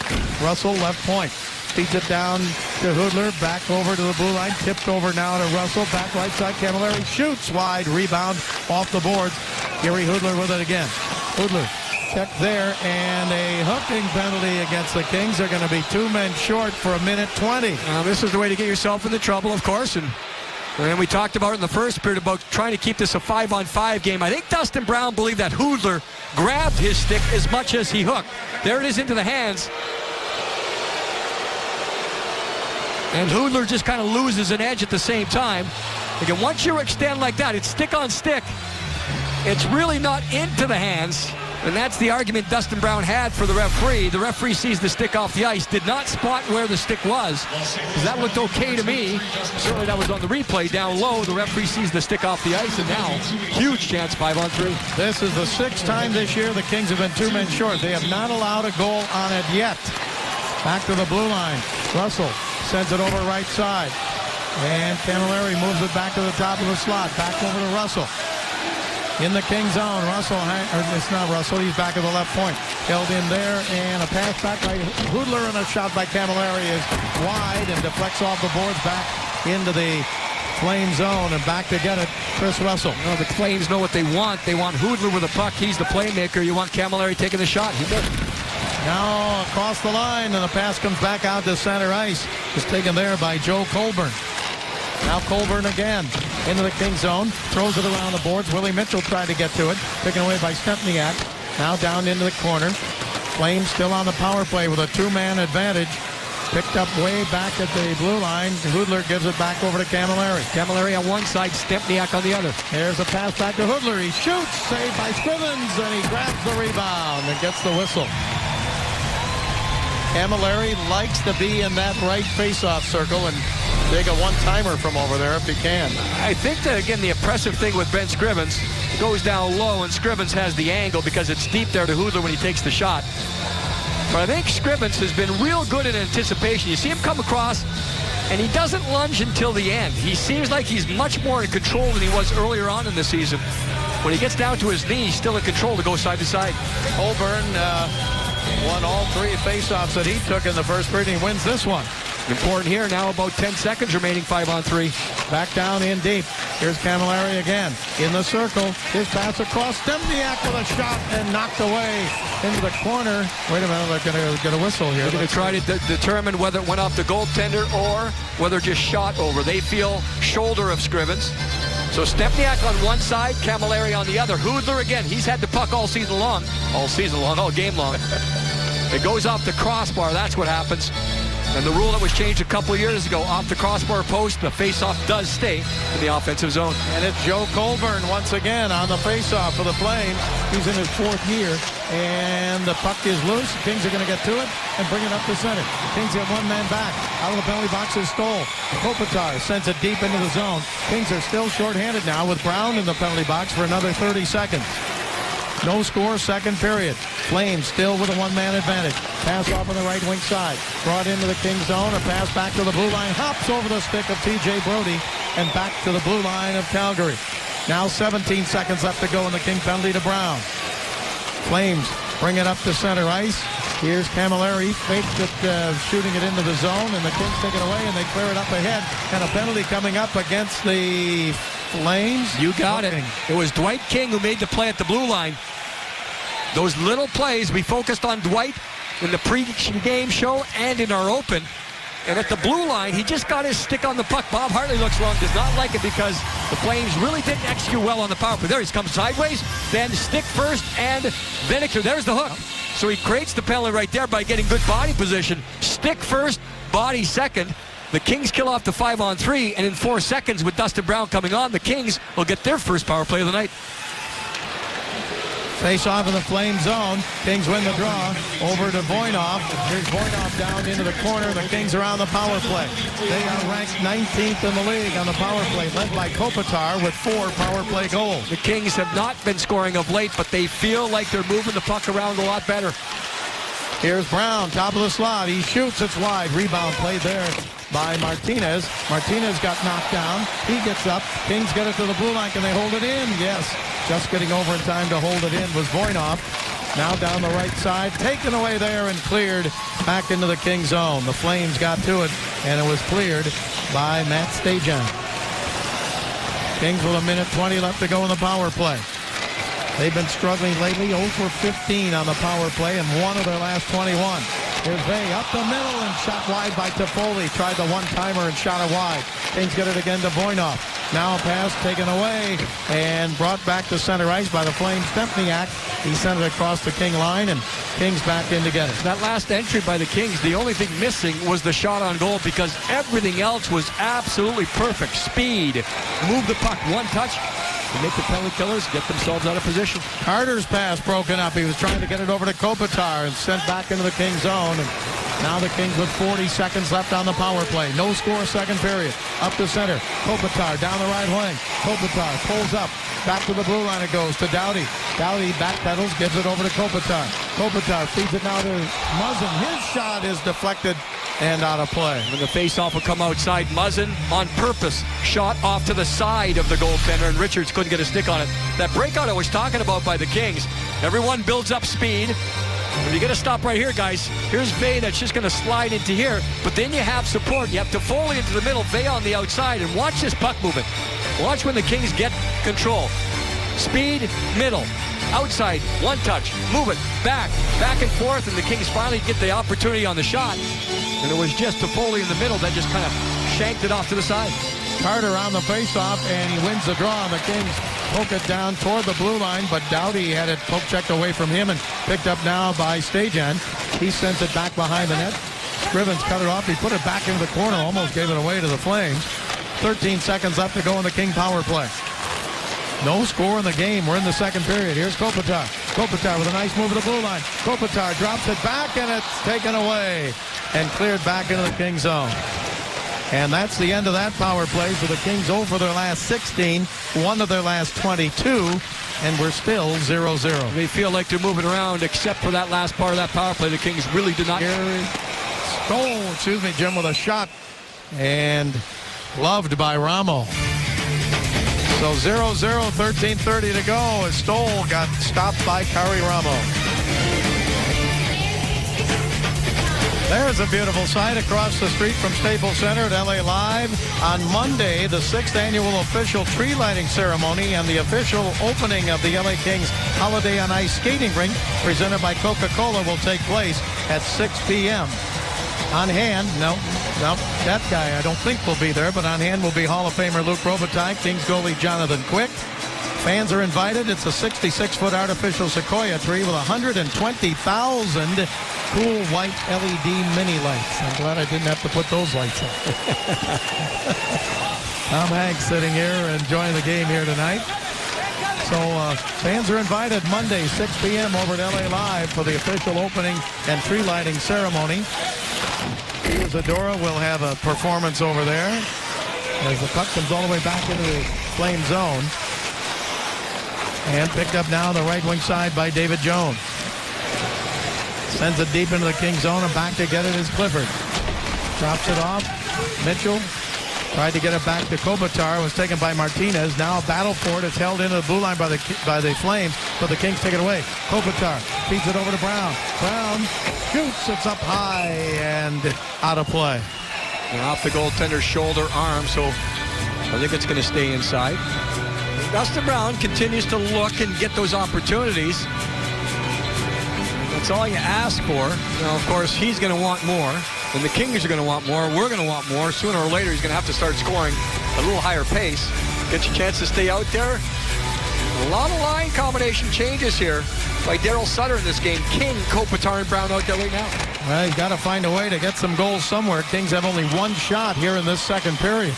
Russell left point. Feeds it down to Hudler, back over to the blue line, tipped over now to Russell, back right side, Camilleri shoots wide, rebound off the boards. Gary Hudler with it again. Hudler check there, and a hooking penalty against the Kings. They're going to be 2 men short for 1:20. Now, this is the way to get yourself into trouble, of course, and we talked about it in the first period about trying to keep this a 5-on-5 game. I think Dustin Brown believed that Hudler grabbed his stick as much as he hooked. There it is into the hands. And Hudler just kind of loses an edge at the same time. Again, once you extend like that, it's stick on stick. It's really not into the hands. And that's the argument Dustin Brown had for the referee. The referee sees the stick off the ice, did not spot where the stick was. That looked okay to me. Certainly that was on the replay down low. The referee sees the stick off the ice, and now huge chance 5-on-3. This is the 6th time this year the Kings have been 2 men short. They have not allowed a goal on it yet. Back to the blue line. Russell sends it over right side. And Camilleri moves it back to the top of the slot. Back over to Russell. In the King zone, Russell, or it's not Russell, he's back at the left point. Held in there, and a pass back by Hudler, and a shot by Camilleri is wide and deflects off the boards back into the Flame zone, and back to get it, Chris Russell. Well, the Flames know what they want. They want Hudler with a puck. He's the playmaker. You want Camilleri taking the shot. He did. Now across the line, and the pass comes back out to center ice. It's taken there by Joe Colburn. Now Colburn again into the King zone, throws it around the boards. Willie Mitchell tried to get to it, taken away by Stempniak. Now down into the corner. Flames still on the power play with a 2-man advantage. Picked up way back at the blue line. Hudler gives it back over to Camilleri. Camilleri on one side, Stempniak on the other. There's a pass back to Hudler. He shoots, saved by Scrivens, and he grabs the rebound and gets the whistle. Camilleri likes to be in that right face-off circle and take a one-timer from over there if he can. I think that, again, the impressive thing with Ben Scrivens goes down low, and Scrivens has the angle because it's deep there to Hudler when he takes the shot. But I think Scrivens has been real good in anticipation. You see him come across, and he doesn't lunge until the end. He seems like he's much more in control than he was earlier on in the season. When he gets down to his knee, he's still in control to go side to side. Colburn won all 3 face-offs that he took in the first period. He wins this one. Important here now, about 10 seconds remaining, 5-on-3. Back down in deep. Here's Camilleri again. In the circle. His pass across. Stempniak with a shot and knocked away into the corner. Wait a minute, they're going to get a whistle here. They're going to try to determine whether it went off the goaltender or whether it just shot over. They feel shoulder of Scrivens. So Stempniak on one side, Camilleri on the other. Hudler again, he's had the puck all season long, all game long. It goes off the crossbar, that's what happens. And the rule that was changed a couple of years ago, off the crossbar post, the face-off does stay in the offensive zone. And it's Joe Colburn once again on the face-off for the Flames. He's in his 4th year, and the puck is loose. The Kings are going to get to it and bring it up to center. Kings get 1 man back. Out of the penalty box is Stoll. Kopitar sends it deep into the zone. Kings are still shorthanded now with Brown in the penalty box for another 30 seconds. No score, 2nd period. Flames still with a 1-man advantage. Pass off on the right wing side. Brought into the King zone. A pass back to the blue line. Hops over the stick of T.J. Brody and back to the blue line of Calgary. Now 17 seconds left to go in the King penalty to Brown. Flames bring it up to center ice. Here's Camilleri, faked it, shooting it into the zone, and the Kings take it away, and they clear it up ahead. And a penalty coming up against the Flames. You got it. It was Dwight King who made the play at the blue line. Those little plays, we focused on Dwight in the pre-game show and in our open. And at the blue line, he just got his stick on the puck. Bob Hartley looks wrong, does not like it because the Flames really didn't execute well on the power play. There he's come sideways, then stick first, and Vinegar. There's the hook. So he creates the penalty right there by getting good body position. Stick first, body second. The Kings kill off the 5-on-3, and in 4 seconds with Dustin Brown coming on, the Kings will get their first power play of the night. Face off in the Flame zone. Kings win the draw. Over to Voinov. Here's Voinov down into the corner. The Kings are on the power play. They are ranked 19th in the league on the power play, led by Kopitar with 4 power play goals. The Kings have not been scoring of late, but they feel like they're moving the puck around a lot better. Here's Brown, top of the slot. He shoots. It's wide. Rebound played there by Martinez. Martinez got knocked down. He gets up. Kings get it to the blue line. Can they hold it in? Yes. Just getting over in time to hold it in was Voinov. Now down the right side. Taken away there and cleared back into the King zone. The Flames got to it and it was cleared by Matt Stajan. Kings with 1:20 left to go in the power play. They've been struggling lately, 0 for 15 on the power play and 1 of their last 21. Here's Vey up the middle and shot wide by Toffoli. Tried the one-timer and shot it wide. Kings get it again to Voynov. Now a pass taken away and brought back to center ice by the Flames. Stempniak. He sent it across the King line, and Kings back in to get it. That last entry by the Kings, the only thing missing was the shot on goal because everything else was absolutely perfect. Speed, move the puck, one touch, and make the penalty killers get themselves out of position. Carter's pass broken up. He was trying to get it over to Kopitar and sent back into the Kings zone. And now the Kings with 40 seconds left on the power play. No score, second period. Up to center. Kopitar down the right wing. Kopitar pulls up. Back to the blue line it goes to Doughty. Doughty backpedals, gives it over to Kopitar. Kopitar feeds it now to Muzzin. His shot is deflected and out of play. When the faceoff will come outside, Muzzin on purpose shot off to the side of the goaltender, and Richards couldn't get a stick on it. That breakout I was talking about by the Kings, everyone builds up speed. When you got to stop right here, guys. Here's Vey that's just going to slide into here, but then you have support. You have Toffoli into the middle, Vey on the outside, and watch this puck movement. Watch when the Kings get control. Speed, middle, outside, one touch, move it, back and forth, and the Kings finally get the opportunity on the shot. And it was just Toffoli in the middle that just kind of shanked it off to the side. Carter on the faceoff, and he wins the draw. The Kings poke it down toward the blue line, but Doughty had it poke checked away from him and picked up now by Stajan. He sends it back behind the net. Scrivens cut it off. He put it back into the corner, almost gave it away to the Flames. 13 seconds left to go in the King power play. No score in the game. We're in the second period. Here's Kopitar. Kopitar with a nice move to the blue line. Kopitar drops it back, and it's taken away and cleared back into the King zone. And that's the end of that power play. So the Kings 0 for their last 16, 1 of their last 22, and we're still 0-0. They feel like they're moving around, except for that last part of that power play. The Kings really did not. Jim with a shot, and loved by Ramo. So 0-0, 13:30 to go as Stoll got stopped by Kari Ramo. There's a beautiful sight across the street from Staples Center at LA Live. On Monday, the 6th annual official tree lighting ceremony and the official opening of the LA Kings Holiday on Ice skating rink presented by Coca-Cola will take place at 6 p.m. On hand, no, that guy I don't think will be there, but on hand will be Hall of Famer Luc Robitaille, Kings goalie Jonathan Quick. Fans are invited. It's a 66-foot artificial sequoia tree with 120,000 cool white LED mini lights. I'm glad I didn't have to put those lights on. Tom Hanks sitting here enjoying the game here tonight. So fans are invited Monday, 6 p.m. over at LA Live for the official opening and tree lighting ceremony. Zadora will have a performance over there as the puck comes all the way back into the Flame zone. And picked up now the right wing side by David Jones. Sends it deep into the King zone, and back to get it is Clifford. Drops it off. Mitchell tried to get it back to Kopitar. Was taken by Martinez. Now a battle for it. It's held into the blue line by the Flames, but the Kings take it away. Kopitar feeds it over to Brown. Brown shoots. It's up high and out of play. And off the goaltender's shoulder arm, so I think it's going to stay inside. Dustin Brown continues to look and get those opportunities. That's all you ask for. Now, of course, he's going to want more, and the Kings are going to want more. We're going to want more. Sooner or later, he's going to have to start scoring at a little higher pace. Get your chance to stay out there. A lot of line combination changes here by Daryl Sutter in this game. King, Kopitar, and Brown out there right now. Well, he's got to find a way to get some goals somewhere. Kings have only one shot here in this second period.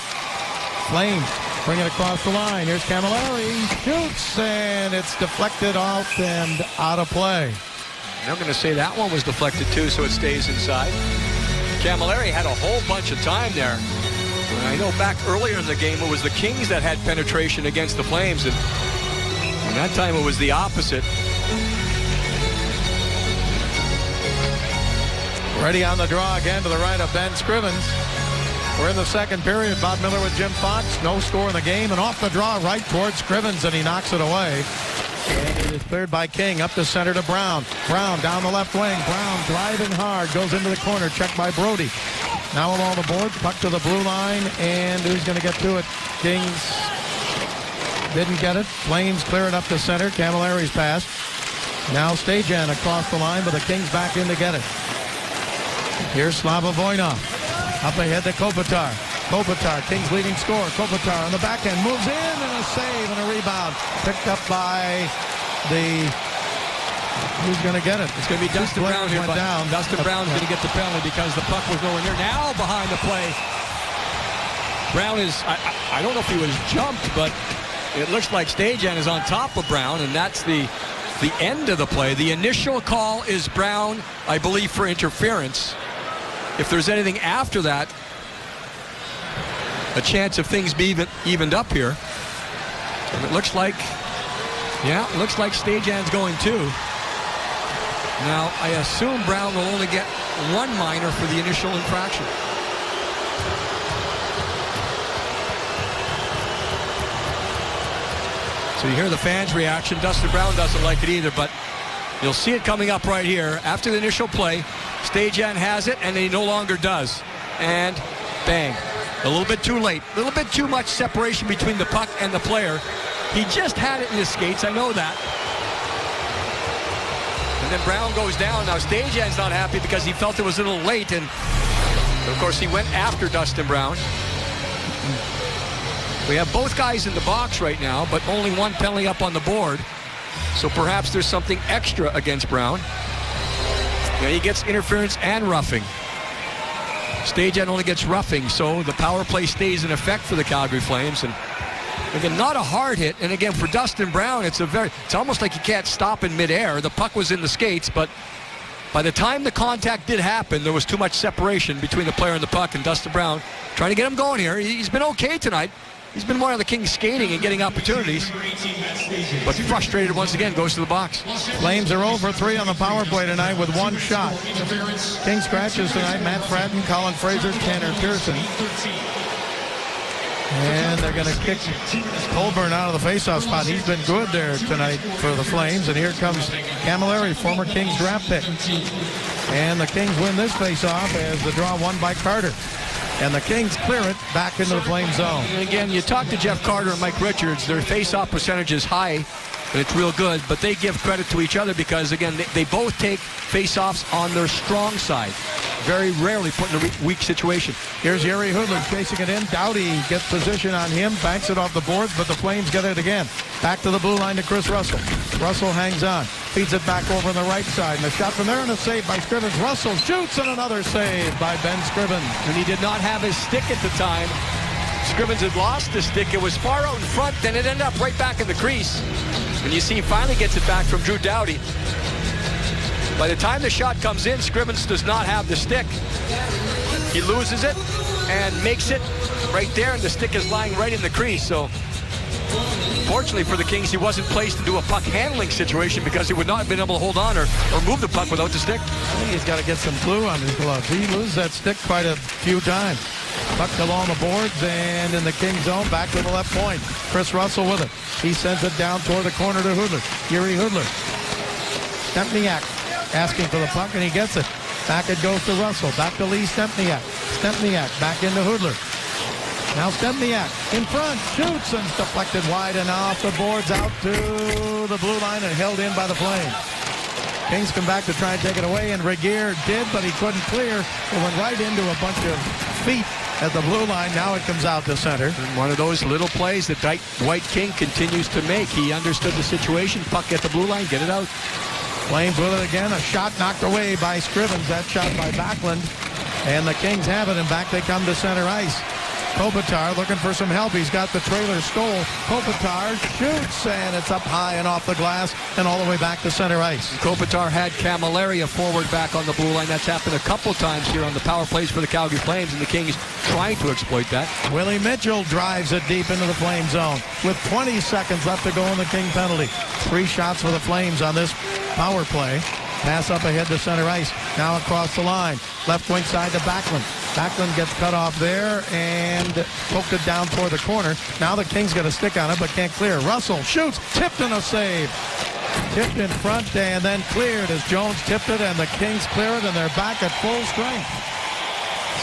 Flames bring it across the line. Here's Camilleri. Shoots, and it's deflected off and out of play. I'm going to say that one was deflected too, so it stays inside. Camilleri had a whole bunch of time there. And I know back earlier in the game, it was the Kings that had penetration against the Flames, and that time it was the opposite. Ready on the draw again to the right of Ben Scrivens. We're in the second period. Bob Miller with Jim Fox. No score in the game, and off the draw right towards Scrivens, and he knocks it away. And it is cleared by King. Up the center to Brown. Brown down the left wing. Brown driving hard. Goes into the corner. Checked by Brody. Now along the board, puck to the blue line, and who's going to get to it? Kings didn't get it. Flames clear it up to center. Camilleri's pass. Now Stajan across the line, but the Kings back in to get it. Here's Slava Voinov. Up ahead to Kopitar. Kopitar, Kings leading scorer. Kopitar on the backhand, moves in, and a save and a rebound. Picked up by the... Who's going to get it? It's going to be Dustin Brown here, but Dustin Brown's going to get the penalty because the puck was nowhere near. Now behind the play. Brown is, I don't know if he was jumped, but it looks like Stajan is on top of Brown, and that's the end of the play. The initial call is Brown, I believe, for interference. If there's anything after that, a chance of things being evened up here. And it looks like, yeah, it looks like Stajan's going too. Now, I assume Brown will only get one minor for the initial infraction. So you hear the fans' reaction. Dustin Brown doesn't like it either, but you'll see it coming up right here. After the initial play, Stajan has it, and he no longer does. And bang. A little bit too late. A little bit too much separation between the puck and the player. He just had it in his skates. I know that. And then Brown goes down. Now Stajan's not happy because he felt it was a little late, and of course he went after Dustin Brown. We have both guys in the box right now, but only one penalty up on the board. So perhaps there's something extra against Brown. Yeah, he gets interference and roughing. Stajan only gets roughing, so the power play stays in effect for the Calgary Flames. And again, not a hard hit. And again, for Dustin Brown, it's almost like you can't stop in midair. The puck was in the skates, but by the time the contact did happen, there was too much separation between the player and the puck. And Dustin Brown trying to get him going here. He's been okay tonight. He's been one of the Kings skating and getting opportunities. But frustrated once again, goes to the box. Flames are 0 for 3 on the power play tonight with one shot. King scratches tonight. Matt Fratton, Colin Fraser, Tanner Pearson. And they're going to kick Colburn out of the faceoff spot. He's been good there tonight for the Flames. And here comes Camilleri, former Kings draft pick. And the Kings win this faceoff as the draw won by Carter. And the Kings clear it back into the Flame zone. And again, you talk to Jeff Carter and Mike Richards, their face-off percentage is high, and it's real good, but they give credit to each other because, again, they both take face-offs on their strong side. Very rarely put in a weak situation. Here's Yuri Hudler chasing it in. Doughty gets position on him, banks it off the boards, but the Flames get it again. Back to the blue line to Chris Russell. Russell hangs on, feeds it back over on the right side, and a shot from there and a save by Scrivens. Russell shoots, and another save by Ben Scrivens. And he did not have his stick at the time. Scrivens had lost the stick. It was far out in front, then it ended up right back in the crease. And you see he finally gets it back from Drew Doughty. By the time the shot comes in, Scrivens does not have the stick. He loses it and makes it right there, and the stick is lying right in the crease. So fortunately for the Kings, he wasn't placed into a puck handling situation because he would not have been able to hold on or move the puck without the stick. I think he's got to get some glue on his gloves. He loses that stick quite a few times. Puck along the boards and in the King zone, back to the left point. Chris Russell with it. He sends it down toward the corner to Hudler. Yuri Hudler. Stempniak asking for the puck, and he gets it. Back it goes to Russell. Back to Lee Stempniak. Stempniak back into Hudler. Now Stempniak in front, shoots, and deflected wide and off the boards out to the blue line and held in by the Flames. Kings come back to try and take it away, and Regeer did, but he couldn't clear. It went right into a bunch of feet at the blue line. Now it comes out to center. And one of those little plays that Dwight King continues to make. He understood the situation. Puck at the blue line, get it out. Flames with it again. A shot knocked away by Scrivens. That shot by Backlund. And the Kings have it, and back they come to center ice. Kopitar looking for some help. He's got the trailer stole. Kopitar shoots, and it's up high and off the glass and all the way back to center ice. Kopitar had Camilleri a forward back on the blue line. That's happened a couple times here on the power plays for the Calgary Flames, and the Kings trying to exploit that. Willie Mitchell drives it deep into the Flame zone with 20 seconds left to go in the King penalty. 3 shots for the Flames on this power play. Pass up ahead to center ice. Now across the line. Left wing side to Backlund. Backlund gets cut off there and poked it down toward the corner. Now the Kings got a stick on it but can't clear. Russell shoots. Tipped and a save. Tipped in front and then cleared as Jones tipped it, and the Kings clear it, and they're back at full strength.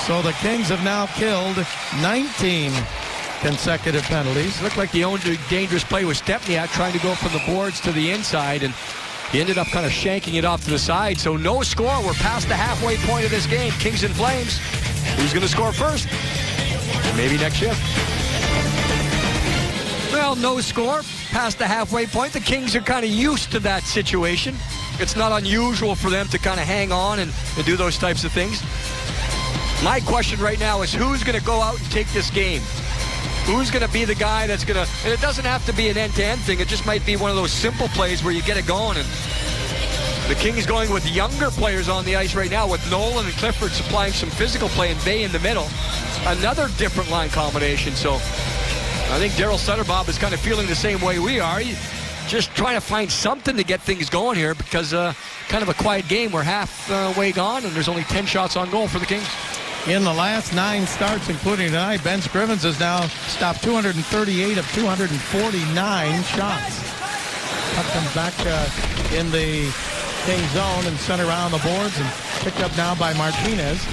So the Kings have now killed 19 consecutive penalties. Looked like the only dangerous play was Stepniak trying to go from the boards to the inside, and he ended up kind of shanking it off to the side. So no score. We're past the halfway point of this game. Kings and Flames. Who's going to score first? Maybe next shift. Well, no score. Past the halfway point. The Kings are kind of used to that situation. It's not unusual for them to kind of hang on and do those types of things. My question right now is who's going to go out and take this game? Who's going to be the guy that's going to, and it doesn't have to be an end-to-end thing. It just might be one of those simple plays where you get it going. And the Kings going with younger players on the ice right now with Nolan and Clifford supplying some physical play and Bay in the middle. Another different line combination. So I think Daryl Sutterbob is kind of feeling the same way we are. He's just trying to find something to get things going here because kind of a quiet game. We're halfway gone and there's only 10 shots on goal for the Kings. In the last 9 starts, including tonight, Ben Scrivens has now stopped 238 of 249 shots. Puck comes back in the King zone and sent around the boards and picked up now by Martinez.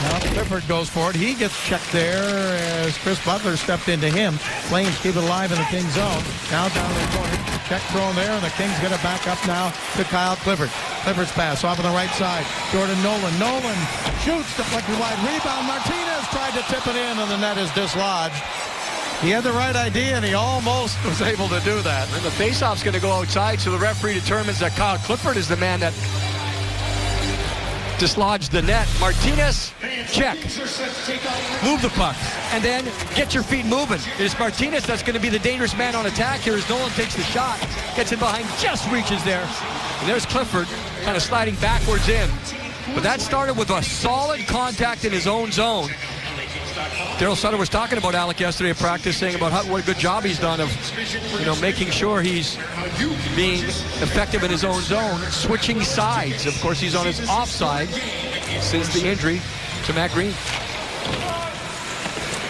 Now Clifford goes for it. He gets checked there as Chris Butler stepped into him. Flames keep it alive in the King zone. Now down in the corner. Check thrown there, and the Kings get it back up now to Kyle Clifford. Clifford's pass off on the right side. Jordan Nolan. Nolan shoots, deflected wide. Rebound. Martinez tried to tip it in, and the net is dislodged. He had the right idea, and he almost was able to do that. And the faceoff's going to go outside, so the referee determines that Kyle Clifford is the man that dislodged the net. Martinez, check. Move the puck. And then get your feet moving. It is Martinez that's going to be the dangerous man on attack here as Nolan takes the shot. Gets in behind, just reaches there. And there's Clifford kind of sliding backwards in. But that started with a solid contact in his own zone. Daryl Sutter was talking about Alec yesterday at practice, saying about what a good job he's done of, making sure he's being effective in his own zone, switching sides. Of course, he's on his offside since the injury to Matt Green.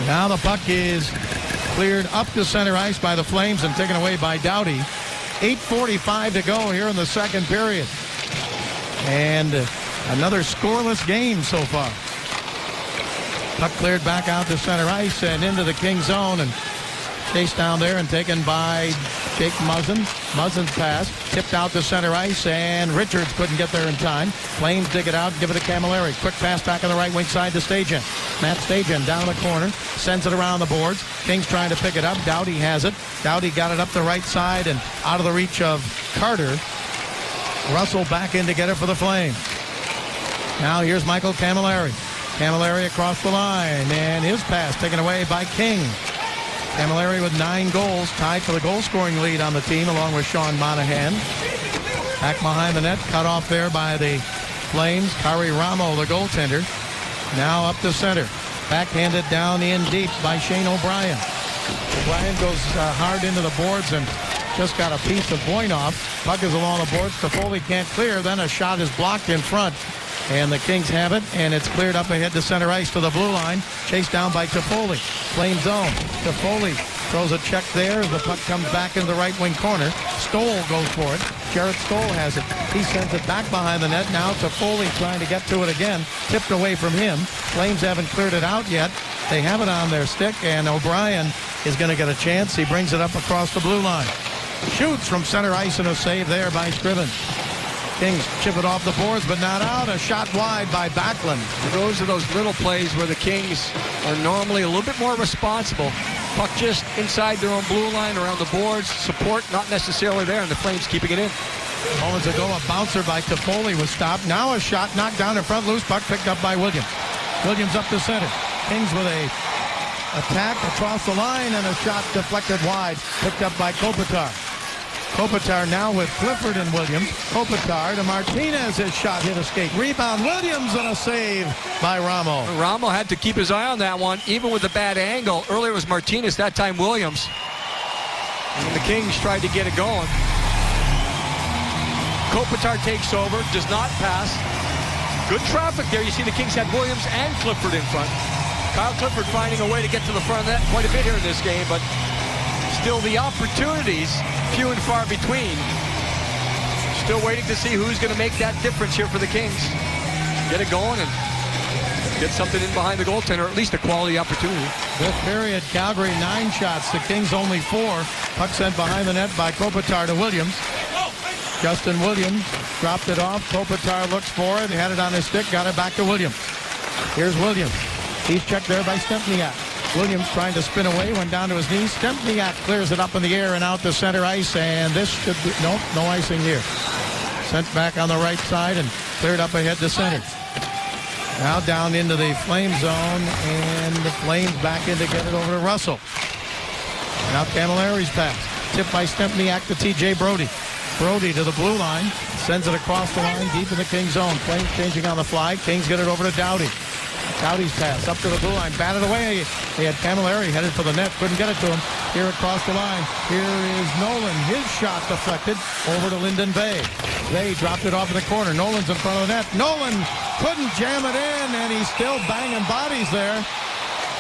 Now the puck is cleared up to center ice by the Flames and taken away by Doughty. 8:45 to go here in the second period. And another scoreless game so far. Puck cleared back out to center ice and into the King zone and chased down there and taken by Jake Muzzin. Muzzin's pass tipped out to center ice and Richards couldn't get there in time. Flames dig it out and give it to Camilleri. Quick pass back on the right wing side to Stajan. Matt Stajan down the corner, sends it around the boards. Kings trying to pick it up. Doughty has it. Doughty got it up the right side and out of the reach of Carter. Russell back in to get it for the Flames. Now here's Michael Camilleri. Camilleri across the line, and his pass taken away by King. Camilleri with 9 goals, tied for the goal-scoring lead on the team, along with Sean Monahan. Back behind the net, cut off there by the Flames. Kari Ramo, the goaltender. Now up the center. Backhanded down in deep by Shane O'Brien. O'Brien goes hard into the boards and just got a piece of Voinov. Puck is along the boards. Toffoli can't clear. Then a shot is blocked in front. And the Kings have it, and it's cleared up ahead to center ice to the blue line. Chased down by Toffoli. Flame zone. Toffoli throws a check there. The puck comes back in the right wing corner. Stoll goes for it. Jarrett Stoll has it. He sends it back behind the net. Now Toffoli trying to get to it again. Tipped away from him. Flames haven't cleared it out yet. They have it on their stick, and O'Brien is going to get a chance. He brings it up across the blue line. Shoots from center ice and a save there by Scrivens. Kings chip it off the boards, but not out. A shot wide by Backlund. Those are those little plays where the Kings are normally a little bit more responsible. Puck just inside their own blue line, around the boards. Support not necessarily there, and the Flames keeping it in. Moments ago, a bouncer by Toffoli was stopped. Now a shot knocked down in front. Loose puck picked up by Williams. Williams up the center. Kings with a attack across the line, and a shot deflected wide. Picked up by Kopitar. Kopitar now with Clifford and Williams. Kopitar to Martinez. His shot hit a skate. Rebound Williams and a save by Ramo. Ramo had to keep his eye on that one, even with the bad angle. Earlier it was Martinez, that time Williams. And the Kings tried to get it going. Kopitar takes over, does not pass. Good traffic there. You see the Kings had Williams and Clifford in front. Kyle Clifford finding a way to get to the front of that quite a bit here in this game, but still the opportunities few and far between. Still waiting to see who's going to make that difference here for the Kings. Get it going, and get something in behind the goaltender, or at least a quality opportunity. This period, Calgary 9 shots. The Kings only 4. Puck sent behind the net by Kopitar to Williams. Justin Williams dropped it off. Kopitar looks for it. He had it on his stick. Got it back to Williams. Here's Williams. He's checked there by Stempniak. Williams trying to spin away. Went down to his knees. Stempniak clears it up in the air and out to center ice. And this should be... Nope, no icing here. Sent back on the right side and cleared up ahead to center. Now down into the Flame zone, and the Flames back in to get it over to Russell. Now Camilleri's pass. Tipped by Stempniak to T.J. Brody. Brody to the blue line. Sends it across the line deep in the Kings zone. Flames changing on the fly. Kings get it over to Doughty. Doughty's pass up to the blue line. Batted away. They had Camilleri headed for the net. Couldn't get it to him. Here across the line. Here is Nolan. His shot deflected over to Lyndon Bay. They dropped it off in the corner. Nolan's in front of the net. Nolan couldn't jam it in, and he's still banging bodies there.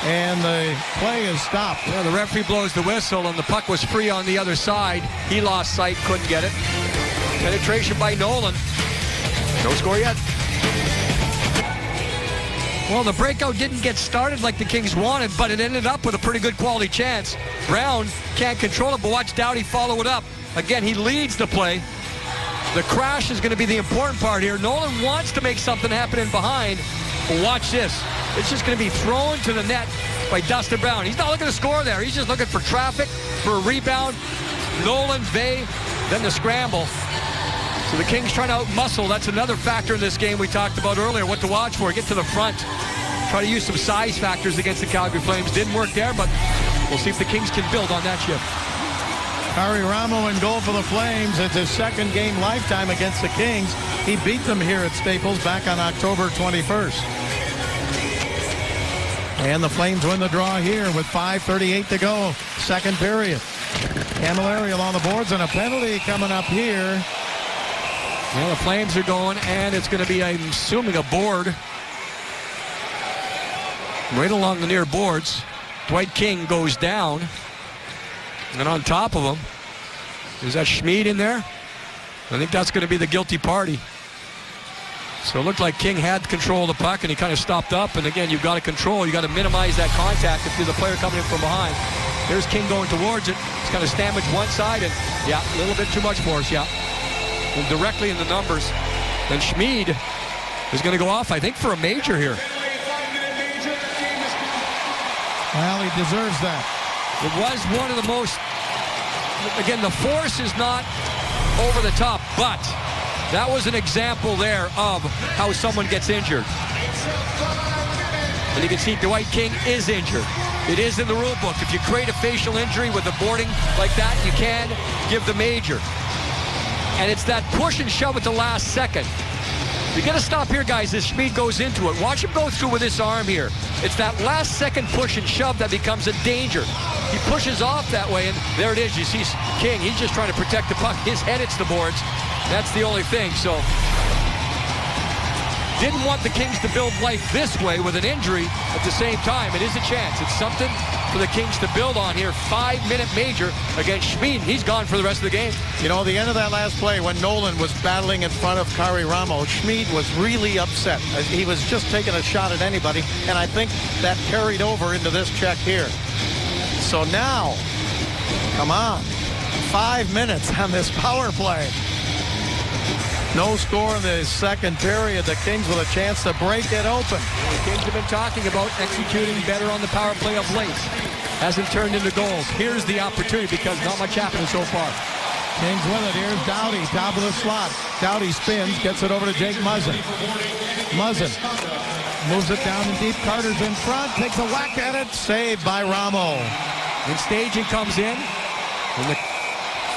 And the play is stopped. Yeah, the referee blows the whistle, and the puck was free on the other side. He lost sight, couldn't get it. Penetration by Nolan. No score yet. Well, the breakout didn't get started like the Kings wanted, but it ended up with a pretty good quality chance. Brown can't control it, but watch Doughty follow it up. Again, he leads the play. The crash is going to be the important part here. Nolan wants to make something happen in behind, but watch this. It's just going to be thrown to the net by Dustin Brown. He's not looking to score there. He's just looking for traffic, for a rebound. Nolan, Bay, then the scramble. So the Kings trying to out-muscle. That's another factor in this game we talked about earlier. What to watch for. Get to the front. Try to use some size factors against the Calgary Flames. Didn't work there, but we'll see if the Kings can build on that shift. Harry Ramo in goal for the Flames. It's his second game lifetime against the Kings. He beat them here at Staples back on October 21st. And the Flames win the draw here with 5:38 to go. Second period. Camilleri along the boards and a penalty coming up here. Well, the Flames are going, and it's going to be, I'm assuming, a board. Right along the near boards. Dwight King goes down. And on top of him, is that Schmid in there? I think that's going to be the guilty party. So it looked like King had control of the puck, and he kind of stopped up. And again, you've got to control. You've got to minimize that contact if you're the player coming in from behind. There's King going towards it. He's kind of damaged one side, and yeah, a little bit too much force, yeah. And directly in the numbers. Then Schmid is going to go off, I think, for a major here. Well, he deserves that. It was one of the most, again, the force is not over the top, but that was an example there of how someone gets injured. And you can see Dwight King is injured. It is in the rule book. If you create a facial injury with a boarding like that, you can give the major. And it's that push and shove at the last second. You got to stop here, guys, as Schmid goes into it. Watch him go through with this arm here. It's that last second push and shove that becomes a danger. He pushes off that way, and there it is. You see King, he's just trying to protect the puck. His head hits the boards. That's the only thing. So, didn't want the Kings to build life this way with an injury at the same time. It is a chance. It's something for the Kings to build on here. 5-minute major against Schmid. He's gone for the rest of the game. You know, the end of that last play when Nolan was battling in front of Kari Ramo, Schmid was really upset. He was just taking a shot at anybody, and I think that carried over into this check here. So now, come on, 5 minutes on this power play. No score in the second period. The Kings with a chance to break it open. The Kings have been talking about executing better on the power play of late. Hasn't turned into goals. Here's the opportunity because not much happening so far. Kings with it. Here's Doughty, top of the slot. Doughty spins, gets it over to Jake Muzzin. Muzzin moves it down in deep. Carter's in front, takes a whack at it. Saved by Ramo. And staging comes in. And the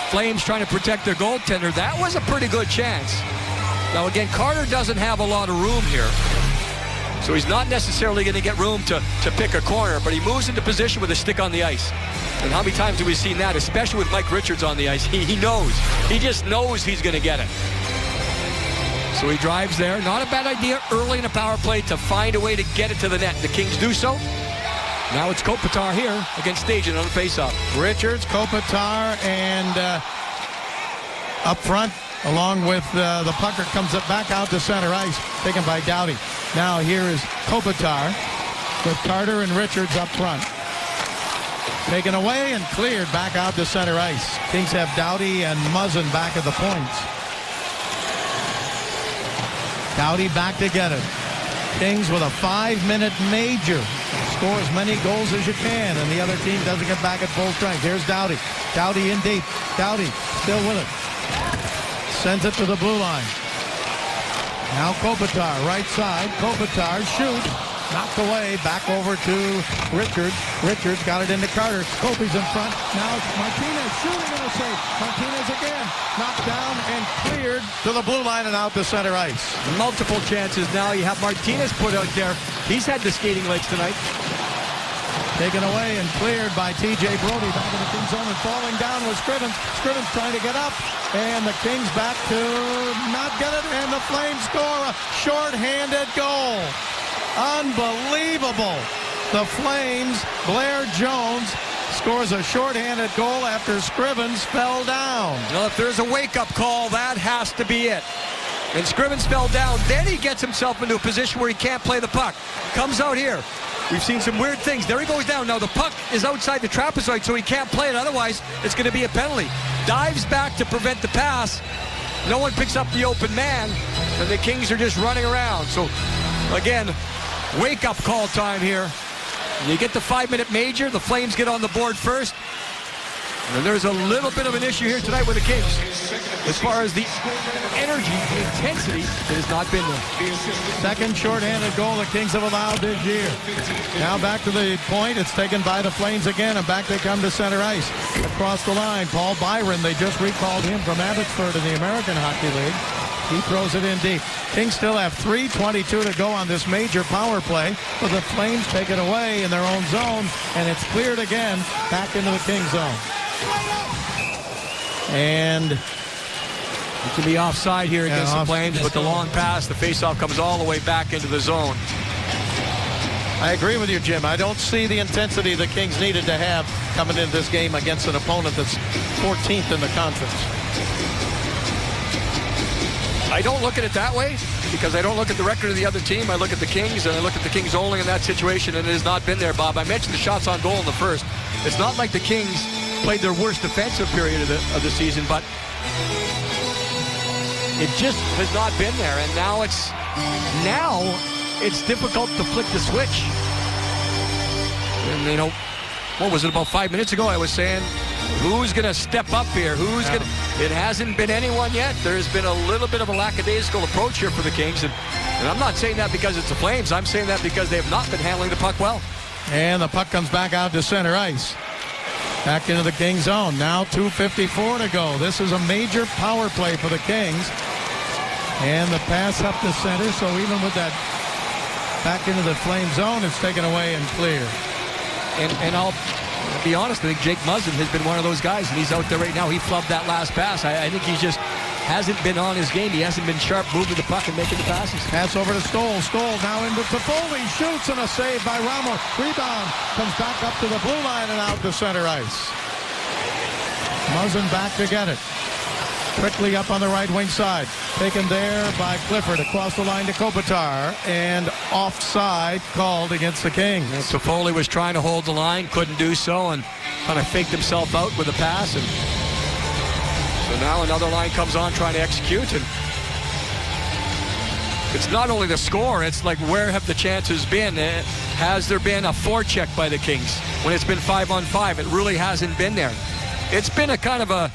Flames trying to protect their goaltender. That was a pretty good chance. Now again, Carter doesn't have a lot of room here. So he's not necessarily going to get room to pick a corner, but he moves into position with a stick on the ice. And how many times have we seen that, especially with Mike Richards on the ice? He knows. He just knows he's going to get it. So he drives there. Not a bad idea early in the power play to find a way to get it to the net. The Kings do so. Now it's Kopitar here against Stajan on the faceoff. Richards, Kopitar, and up front along with the pucker, comes it back out to center ice, taken by Doughty. Now here is Kopitar with Carter and Richards up front. Taken away and cleared back out to center ice. Kings have Doughty and Muzzin back at the points. Doughty back to get it. Kings with a 5-minute major. Score as many goals as you can, and the other team doesn't get back at full strength. Here's Doughty. Doughty in deep. Doughty still with it. Sends it to the blue line. Now Kopitar, right side. Kopitar shoots. Knocked away. Back over to Richards. Richards got it into Carter. Kopi's in front. Now Martinez shooting and a save. Martinez again. Knocked down and cleared to the blue line and out to center ice. Multiple chances now. You have Martinez put out there. He's had the skating legs tonight. Taken away and cleared by T.J. Brodie back in the Kings zone, and falling down was Scrivens. Scrivens trying to get up, and the Kings back to not get it, and the Flames score a short-handed goal. Unbelievable. The Flames, Blair Jones scores a short-handed goal after Scrivens fell down. Well, if there's a wake-up call, that has to be it. And Scrivens fell down. Then he gets himself into a position where he can't play the puck. Comes out here. We've seen some weird things. There he goes down. Now the puck is outside the trapezoid, so he can't play it. Otherwise, it's going to be a penalty. Dives back to prevent the pass. No one picks up the open man, and the Kings are just running around. So, again, wake-up call time here. You get the 5-minute major. The Flames get on the board first. And there's a little bit of an issue here tonight with the Kings. As far as the energy, the intensity, it has not been there. Second short-handed goal the Kings have allowed this year. Now back to the point. It's taken by the Flames again, and back they come to center ice. Across the line, Paul Byron. They just recalled him from Abbotsford in the American Hockey League. He throws it in deep. Kings still have 3:22 to go on this major power play, but the Flames take it away in their own zone, and it's cleared again back into the Kings zone. And it can be offside here against the Flames, but the long pass, the faceoff comes all the way back into the zone. I agree with you, Jim. I don't see the intensity the Kings needed to have coming into this game against an opponent that's 14th in the conference. I don't look at it that way because I don't look at the record of the other team. I look at the Kings, and I look at the Kings only in that situation, and it has not been there, Bob. I mentioned the shots on goal in the first. It's not like the Kings played their worst defensive period of the season, but it just has not been there, and now it's difficult to flick the switch. And, you know, what was it, about 5 minutes ago I was saying, who's going to step up here? Who's going to... It hasn't been anyone yet. There's been a little bit of a lackadaisical approach here for the Kings, and I'm not saying that because it's the Flames. I'm saying that because they have not been handling the puck well. And the puck comes back out to center ice. Back into the Kings zone. Now 2:54 to go. This is a major power play for the Kings. And the pass up the center, so even with that back into the Flame zone, it's taken away and clear. And I'll be honest, I think Jake Muzzin has been one of those guys, and he's out there right now. He flubbed that last pass. I think he just hasn't been on his game. He hasn't been sharp moving the puck and making the passes. Pass over to Stoll. Stoll now into Toffoli. Shoots, and a save by Ramos. Rebound. Comes back up to the blue line and out to center ice. Muzzin back to get it. Quickly up on the right wing side. Taken there by Clifford across the line to Kopitar. And offside called against the Kings. Toffoli was trying to hold the line, couldn't do so, and kind of faked himself out with a pass. And so now another line comes on trying to execute. And it's not only the score, it's like where have the chances been? Has there been a forecheck by the Kings when it's been 5-on-5? It really hasn't been there. It's been a kind of a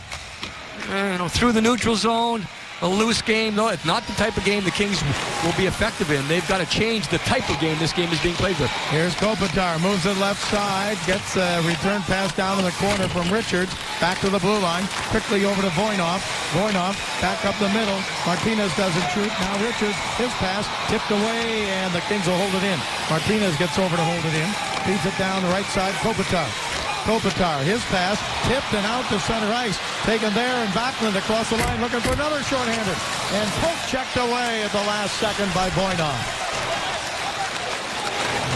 through the neutral zone, a loose game. No, it's not the type of game the Kings will be effective in. They've got to change the type of game this game is being played with. Here's Kopitar, moves to the left side, gets a return pass down in the corner from Richards, back to the blue line, quickly over to Voynov. Voynov back up the middle. Martinez doesn't shoot. Now Richards, his pass tipped away, and the Kings will hold it in. Martinez gets over to hold it in, feeds it down the right side. Kopitar, his pass, tipped and out to center ice. Taken there, and Backlund across the line looking for another shorthander. And poke checked away at the last second by Voynov.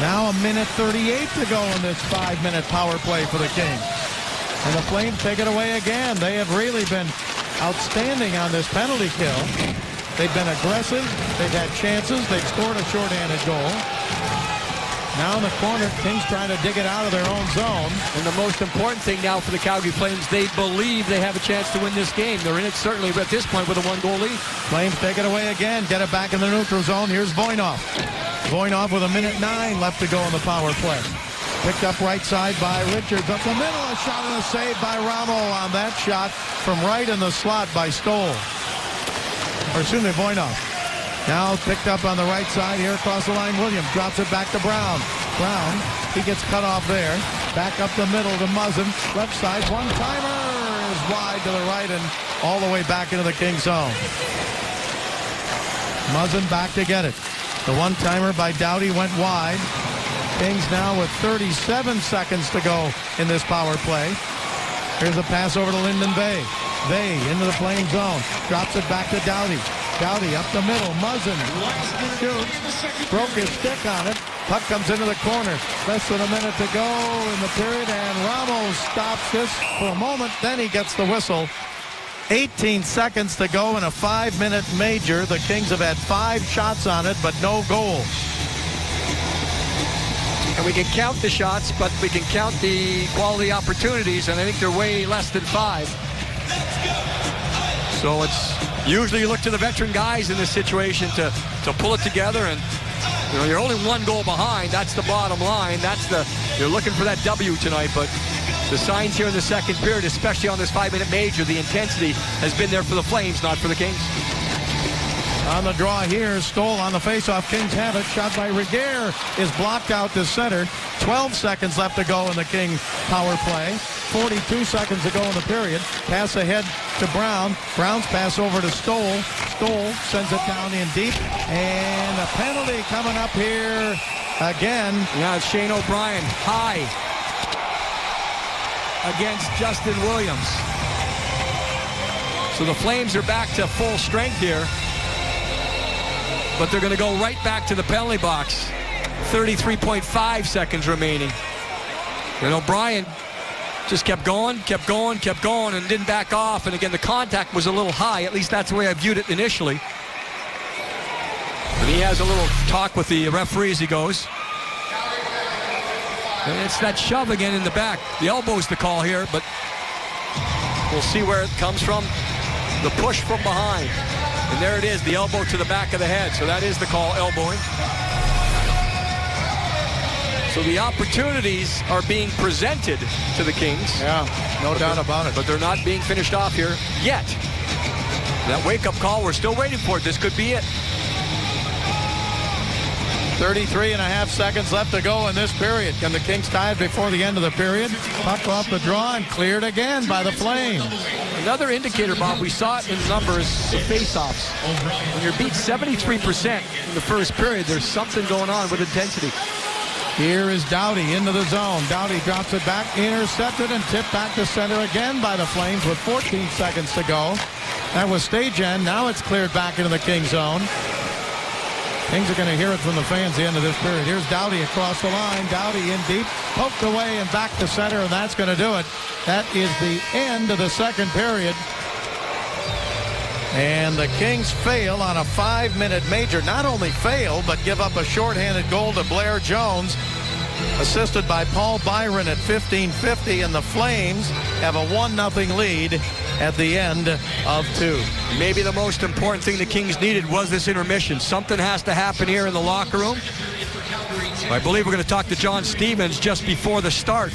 Now 1:38 to go in this 5-minute power play for the Kings. And the Flames take it away again. They have really been outstanding on this penalty kill. They've been aggressive. They've had chances. They've scored a shorthanded goal. Now in the corner, Kings trying to dig it out of their own zone. And the most important thing now for the Calgary Flames, they believe they have a chance to win this game. They're in it certainly at this point with a 1-goal lead. Flames take it away again. Get it back in the neutral zone. Here's Voinov. Voinov with 1:09 left to go in the power play. Picked up right side by Richards. Up the middle, a shot and a save by Ramo on that shot from right in the slot by Stoll. Or excuse me, Voinov. Now picked up on the right side here across the line. Williams drops it back to Brown. Brown, he gets cut off there. Back up the middle to Muzzin. Left side, one-timer is wide to the right and all the way back into the Kings zone. Muzzin back to get it. The one-timer by Doughty went wide. Kings now with 37 seconds to go in this power play. Here's a pass over to Lyndon Bay. Bay into the Flame zone. Drops it back to Doughty. Doughty up the middle. Muzzin shoots. Broke his stick on it. Puck comes into the corner. Less than a minute to go in the period, and Ramos stops this for a moment. Then he gets the whistle. 18 seconds to go in a 5-minute major. The Kings have had 5 shots on it, but no goals. And we can count the shots, but we can count the quality opportunities, and I think they're way less than 5. So it's usually you look to the veteran guys in this situation to pull it together, and you know, you're only 1 goal behind. That's the bottom line. You're looking for that W tonight, but the signs here in the second period, especially on this 5-minute major, the intensity has been there for the Flames, not for the Kings. On the draw here, Stoll on the faceoff. Kings have it. Shot by Regehr is blocked out to center. 12 seconds left to go in the King power play. 42 seconds to go in the period. Pass ahead to Brown. Brown's pass over to Stoll. Stoll sends it down in deep. And a penalty coming up here again. Yeah, it's Shane O'Brien high against Justin Williams. So the Flames are back to full strength here. But they're going to go right back to the penalty box. 33.5 seconds remaining. And O'Brien just kept going, and didn't back off. And again, the contact was a little high. At least that's the way I viewed it initially. And he has a little talk with the referee as he goes. And it's that shove again in the back. The elbow's the call here, but we'll see where it comes from. The push from behind. And there it is, the elbow to the back of the head. So that is the call, elbowing. So the opportunities are being presented to the Kings. Yeah, no doubt about it. But they're not being finished off here yet. That wake-up call, we're still waiting for it. This could be it. 33.5 seconds left to go in this period. Can the Kings tie it before the end of the period? Puck off the draw and cleared again by the Flames. Another indicator, Bob, we saw it in numbers of face-offs. When you're beat 73% in the first period, there's something going on with intensity. Here is Doughty into the zone. Doughty drops it back, intercepted, and tipped back to center again by the Flames with 14 seconds to go. That was stage end. Now it's cleared back into the King zone. Kings are going to hear it from the fans at the end of this period. Here's Doughty across the line. Doughty in deep, poked away and back to center, and that's going to do it. That is the end of the second period. And the Kings fail on a 5-minute major. Not only fail, but give up a shorthanded goal to Blair Jones, assisted by Paul Byron at 15:50, and the Flames have a 1-0 lead at the end of 2. Maybe the most important thing the Kings needed was this intermission. Something has to happen here in the locker room. I believe we're going to talk to John Stevens just before the start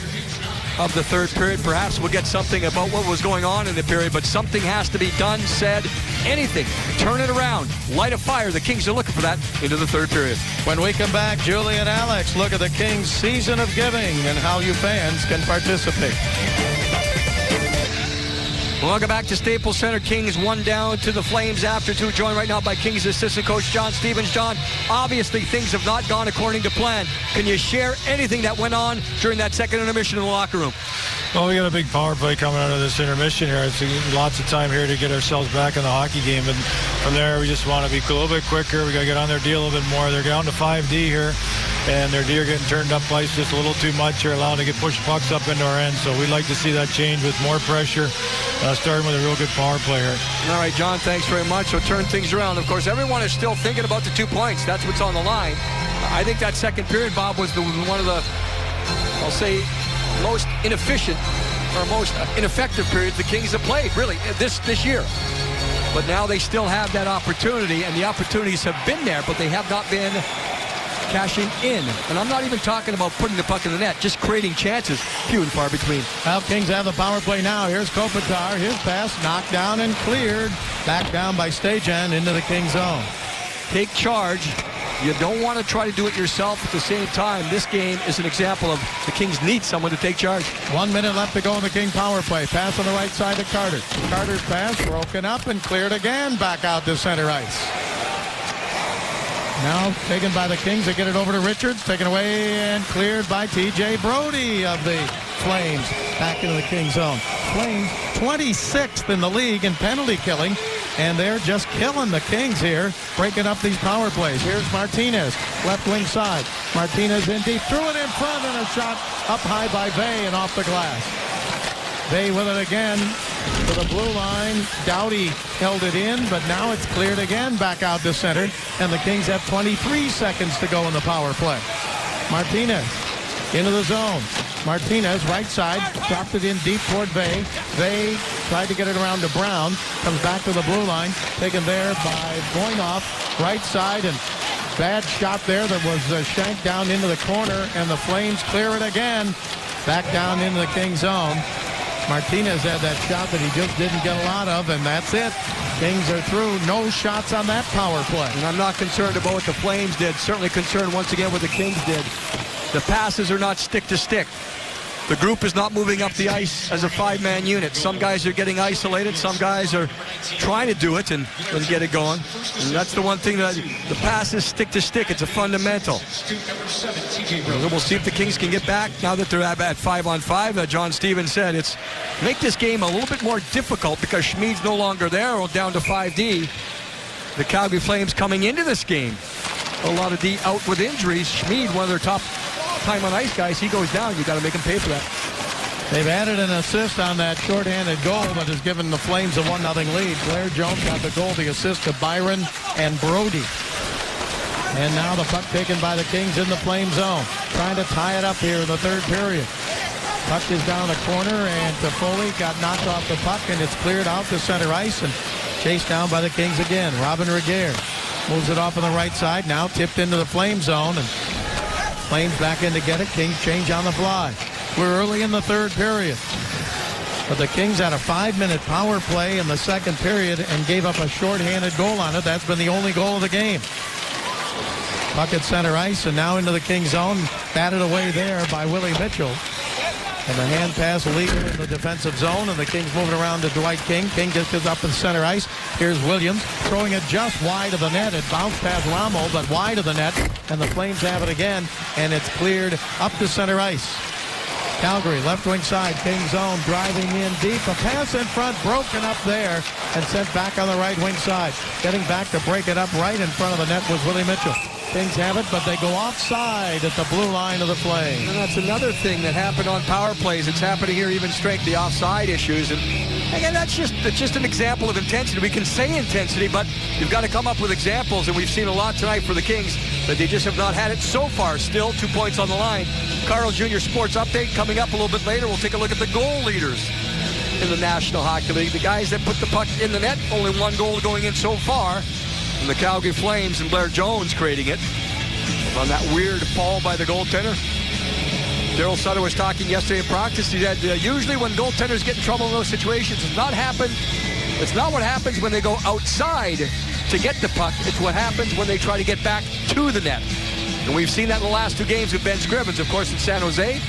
of the third period. Perhaps we'll get something about what was going on in the period, but something has to be done, said, anything. Turn it around. Light a fire. The Kings are looking for that into the third period. When we come back, Julie and Alex look at the Kings' season of giving and how you fans can participate. Welcome back to Staples Center. Kings 1 down to the Flames after 2. Joined right now by Kings assistant coach John Stevens. John, obviously things have not gone according to plan. Can you share anything that went on during that second intermission in the locker room? Well, we got a big power play coming out of this intermission here. It's lots of time here to get ourselves back in the hockey game. And from there, we just want to be a little bit quicker. We got to get on their D a little bit more. They're down to 5D here, and their D are getting turned up ice just a little too much. They're allowing to get pushed pucks up into our end. So we'd like to see that change with more pressure, starting with a real good power play here. All right, John, thanks very much. So turn things around. Of course, everyone is still thinking about the 2 points. That's what's on the line. I think that second period, Bob, was one of the, I'll say, most inefficient or most ineffective periods the Kings have played, really, this year. But now they still have that opportunity, and the opportunities have been there, but they have not been cashing in. And I'm not even talking about putting the puck in the net, just creating chances, few and far between. Well, Kings have the power play now. Here's Kopitar. His pass knocked down and cleared. Back down by Stajan into the King zone. Take charge. You don't want to try to do it yourself at the same time. This game is an example of the Kings need someone to take charge. 1 minute left to go in the King power play. Pass on the right side to Carter. Carter's pass broken up and cleared again back out to center ice. Now taken by the Kings. They get it over to Richards. Taken away and cleared by T.J. Brody of the Flames. Back into the King zone. Flames 26th in the league in penalty killing. And they're just killing the Kings here, breaking up these power plays. Here's Martinez, left wing side. Martinez in deep, threw it in front, and a shot up high by Vey and off the glass. Vey with it again to the blue line. Doughty held it in, but now it's cleared again back out to center. And the Kings have 23 seconds to go in the power play. Martinez into the zone. Martinez, right side, dropped it in deep toward Vey. Vey tried to get it around to Brown. Comes back to the blue line. Taken there by Voinov, right side, and bad shot there that was shanked down into the corner, and the Flames clear it again. Back down into the King zone. Martinez had that shot that he just didn't get a lot of, and that's it. Kings are through. No shots on that power play. And I'm not concerned about what the Flames did. Certainly concerned once again what the Kings did. The passes are not stick to stick. The group is not moving up the ice as a five-man unit. Some guys are getting isolated. Some guys are trying to do it and get it going. And that's the one thing that the passes stick to stick. It's a fundamental. We'll see if the Kings can get back now that they're at 5-on-5. John Stevens said it's make this game a little bit more difficult because Schmid's no longer there or down to 5D. The Calgary Flames coming into this game. A lot of D out with injuries. Schmid, one of their top time on ice guys, he goes down. You got to make him pay for that. They've added an assist on that shorthanded goal that has given the Flames a 1-0 lead. Blair Jones got the goal, the assist to Byron and Brody. And now the puck taken by the Kings in the Flame zone. Trying to tie it up here in the third period. Puck is down the corner, and Toffoli got knocked off the puck, and it's cleared out to center ice and chased down by the Kings again. Robin Regehr moves it off on the right side, now tipped into the Flame zone, and Flames back in to get it. Kings change on the fly. We're early in the third period. But the Kings had a 5-minute power play in the second period and gave up a shorthanded goal on it. That's been the only goal of the game. Puck at center ice and now into the Kings zone. Batted away there by Willie Mitchell. And the hand pass legal in the defensive zone, and the Kings moving around to Dwight King. King gets it up in center ice. Here's Williams throwing it just wide of the net. It bounced past Ramo, but wide of the net, and the Flames have it again, and it's cleared up to center ice. Calgary, left wing side, King zone, driving in deep. A pass in front, broken up there, and sent back on the right wing side. Getting back to break it up right in front of the net was Willie Mitchell. Kings have it, but they go offside at the blue line of the Flames. And that's another thing that happened on power plays. It's happening here even strength, the offside issues. And again, that's just an example of intensity. We can say intensity, but you've got to come up with examples, and we've seen a lot tonight for the Kings, but they just have not had it so far. Still 2 points on the line. Carl Jr. Sports Update coming up a little bit later. We'll take a look at the goal leaders in the National Hockey League. The guys that put the puck in the net, only one goal going in so far. And the Calgary Flames and Blair Jones creating it on that weird fall by the goaltender. Daryl Sutter was talking yesterday in practice. He said usually when goaltenders get in trouble in those situations, it's not what happens when they go outside to get the puck. It's what happens when they try to get back to the net. And we've seen that in the last two games with Ben Scrivens, of course, in San Jose.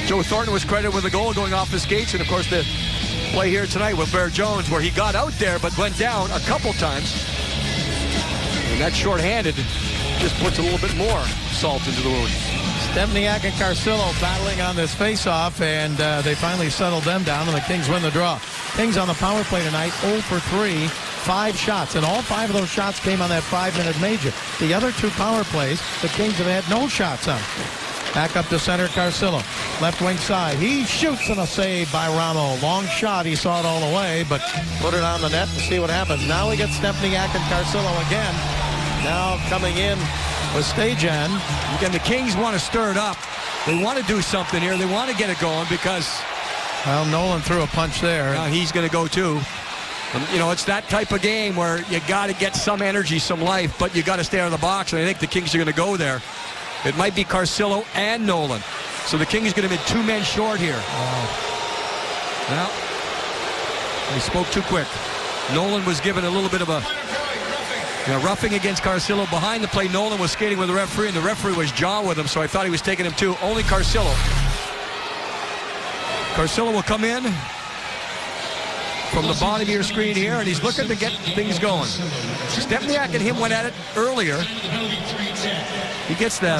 Joe Thornton was credited with a goal going off the skates, and of course the play here tonight with Blair Jones where he got out there but went down a couple times. And that shorthanded just puts a little bit more salt into the wound. Stempniak and Carcillo battling on this face-off, and they finally settled them down, and the Kings win the draw. Kings on the power play tonight, 0 for 3, 5 shots, and all 5 of those shots came on that 5-minute major. The other 2 power plays, the Kings have had no shots on. Back up to center, Carcillo. Left wing side. He shoots and a save by Ramo. Long shot. He saw it all the way, but put it on the net and see what happens. Now we get Stempniak and Carcillo again. Now coming in with Stajan. Again, the Kings want to stir it up. They want to do something here. They want to get it going because... Well, Nolan threw a punch there. Now he's going to go too. It's that type of game where you got to get some energy, some life, but you got to stay out of the box, and I think the Kings are going to go there. It might be Carcillo and Nolan. So the Kings are going to be 2 men short here. Well, he spoke too quick. Nolan was given a little bit of a roughing against Carcillo behind the play. Nolan was skating with the referee, and the referee was jawing with him, so I thought he was taking him too. Only Carcillo. Carcillo will come in from the bottom of your screen here, and he's looking to get things going. Stempniak and him went at it earlier. He gets the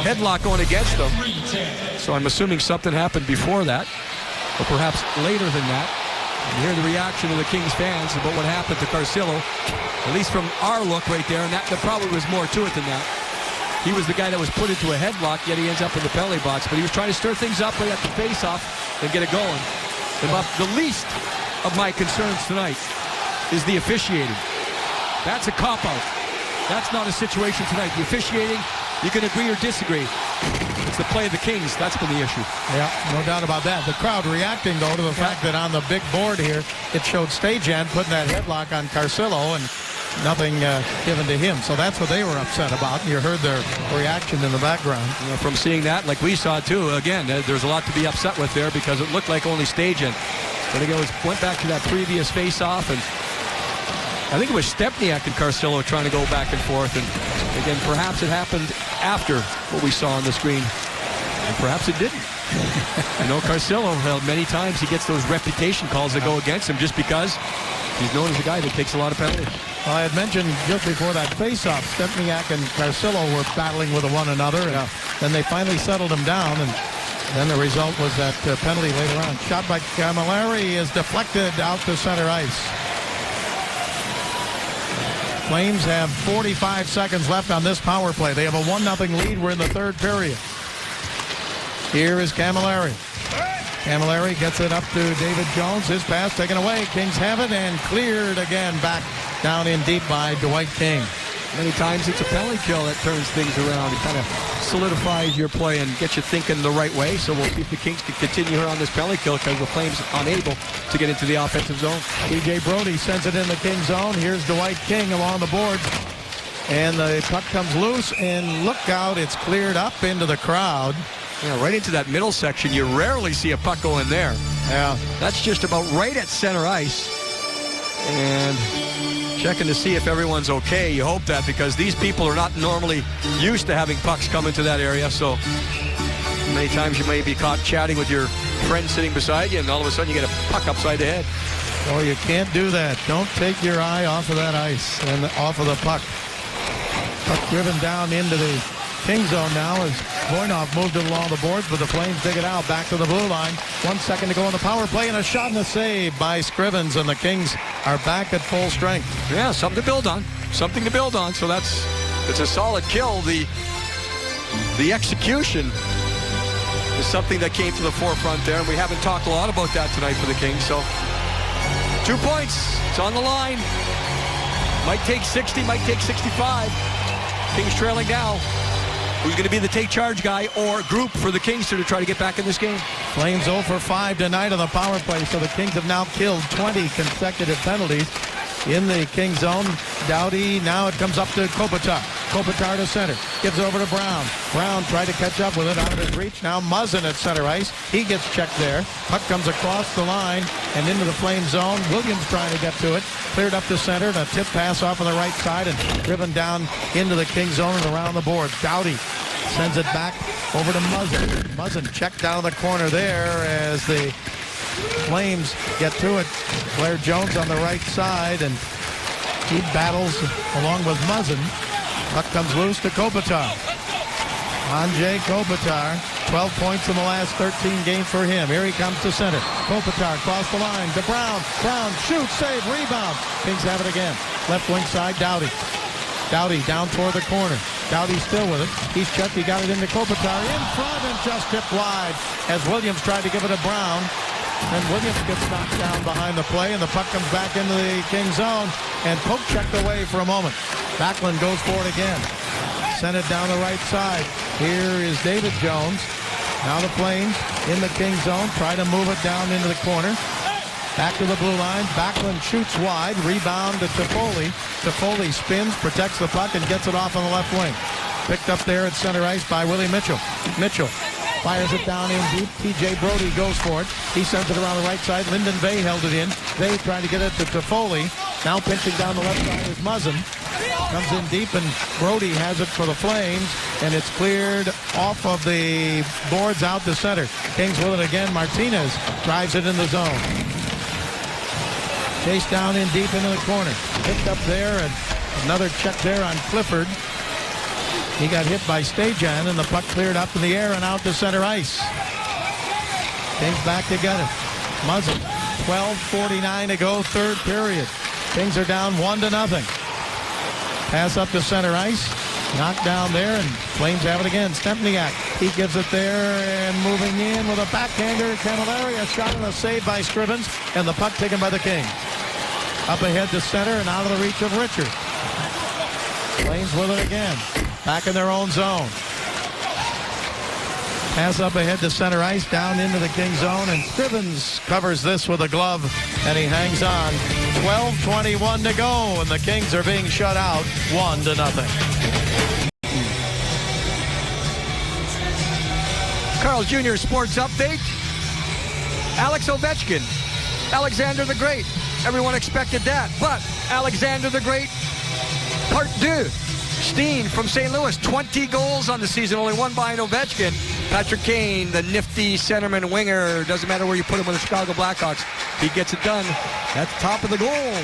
headlock going against him. So I'm assuming something happened before that, or perhaps later than that. You hear the reaction of the Kings fans about what happened to Carcillo, at least from our look right there, and that there probably was more to it than that. He was the guy that was put into a headlock, yet he ends up in the penalty box. But he was trying to stir things up right at the face-off and get it going. But the least of my concerns tonight is the officiating. That's a cop-out. That's not a situation tonight. The officiating, you can agree or disagree. It's the play of the Kings. That's been the issue. Yeah, no doubt about that. The crowd reacting, though, to the fact that on the big board here, it showed Stajan putting that headlock on Carcillo and nothing given to him. So that's what they were upset about. And you heard their reaction in the background. From seeing that, like we saw, too, again, there's a lot to be upset with there because it looked like only Stajan. But again, went back to that previous face-off, and I think it was Stempniak and Carcillo trying to go back and forth. And again, perhaps it happened after what we saw on the screen. And perhaps it didn't. Carcillo, many times he gets those reputation calls that go against him just because he's known as a guy that takes a lot of penalties. Well, I had mentioned just before that face-off, Stempniak and Carcillo were battling with one another. And then they finally settled him down. And then the result was that penalty later on. Shot by Camilleri is deflected out to center ice. Flames have 45 seconds left on this power play. They have a 1-0 lead. We're in the third period. Here is Camilleri. Camilleri gets it up to David Jones. His pass taken away. Kings have it and cleared again back down in deep by Dwight King. Many times it's a penalty kill that turns things around. It kind of solidifies your play and gets you thinking the right way. So we'll see if the Kings can continue here on this penalty kill because the Flames unable to get into the offensive zone. TJ Brody sends it in the King zone. Here's Dwight King along the boards. And the puck comes loose, and look out, it's cleared up into the crowd. Yeah, right into that middle section. You rarely see a puck go in there. Yeah. That's just about right at center ice. And checking to see if everyone's okay. You hope that because these people are not normally used to having pucks come into that area. So many times you may be caught chatting with your friend sitting beside you, and all of a sudden you get a puck upside the head. Oh, you can't do that. Don't take your eye off of that ice and off of the puck. Puck driven down into the King zone now as Voynov moved it along the boards, but the Flames dig it out back to the blue line. 1 second to go on the power play, and a shot and a save by Scrivens, and the Kings are back at full strength. Yeah, something to build on. Something to build on. So it's a solid kill. The execution is something that came to the forefront there, and we haven't talked a lot about that tonight for the Kings. So 2 points. It's on the line. Might take 60, might take 65. Kings trailing now. Who's going to be the take charge guy or group for the Kings to try to get back in this game? Flames 0 for 5 tonight on the power play, so the Kings have now killed 20 consecutive penalties in the King zone. Doughty, now it comes up to Kopitar. Kopitar to center. Gives it over to Brown. Brown tried to catch up with it out of his reach. Now Muzzin at center ice. He gets checked there. Puck comes across the line and into the Flame zone. Williams trying to get to it. Cleared up to center. And a tip pass off on the right side and driven down into the King zone and around the board. Doughty sends it back over to Muzzin. Muzzin checked down the corner there as the Flames get to it. Blair Jones on the right side, and he battles along with Muzzin. Puck comes loose to Kopitar. Anze Kopitar, 12 points in the last 13 games for him. Here he comes to center. Kopitar across the line to Brown. Brown shoots, save, rebound. Kings have it again. Left wing side, Doughty. Doughty down toward the corner. Doughty still with it. He's checked. He got it into Kopitar in front and just tipped wide as Williams tried to give it to Brown. And Williams gets knocked down behind the play, and the puck comes back into the King zone. And Pope checked away for a moment. Backlund goes for it again. Sent it down the right side. Here is David Jones. Now the Flames in the King zone. Try to move it down into the corner. Back to the blue line. Backlund shoots wide. Rebound to Toffoli. Toffoli spins, protects the puck, and gets it off on the left wing. Picked up there at center ice by Willie Mitchell. Mitchell fires it down in deep. T.J. Brody goes for it. He sends it around the right side. Lyndon Vay held it in. Vay trying to get it to Toffoli. Now pinching down the left side is Muzzin. Comes in deep, and Brody has it for the Flames, and it's cleared off of the boards out to center. Kings with it again. Martinez drives it in the zone. Chased down in deep into the corner. Picked up there, and another check there on Clifford. He got hit by Stajan, and the puck cleared up in the air and out to center ice. Kings back together. Muzzin, 12:49 to go, third period. Kings are down 1-0. Pass up to center ice. Knocked down there, and Flames have it again. Stempniak, he gives it there, and moving in with a backhander. Camilleri, a shot and a save by Scrivens, and the puck taken by the Kings. Up ahead to center and out of the reach of Richard. Flames with it again. Back in their own zone. Pass up ahead to center ice, down into the King zone, and Scrivens covers this with a glove, and he hangs on. 12:21 to go, and the Kings are being shut out 1-0. Carl Jr. Sports Update. Alex Ovechkin, Alexander the Great. Everyone expected that, but Alexander the Great, part deux. Steen from St. Louis, 20 goals on the season, only one by an Ovechkin. Patrick Kane, the nifty centerman winger, doesn't matter where you put him with the Chicago Blackhawks, he gets it done at the top of the goal.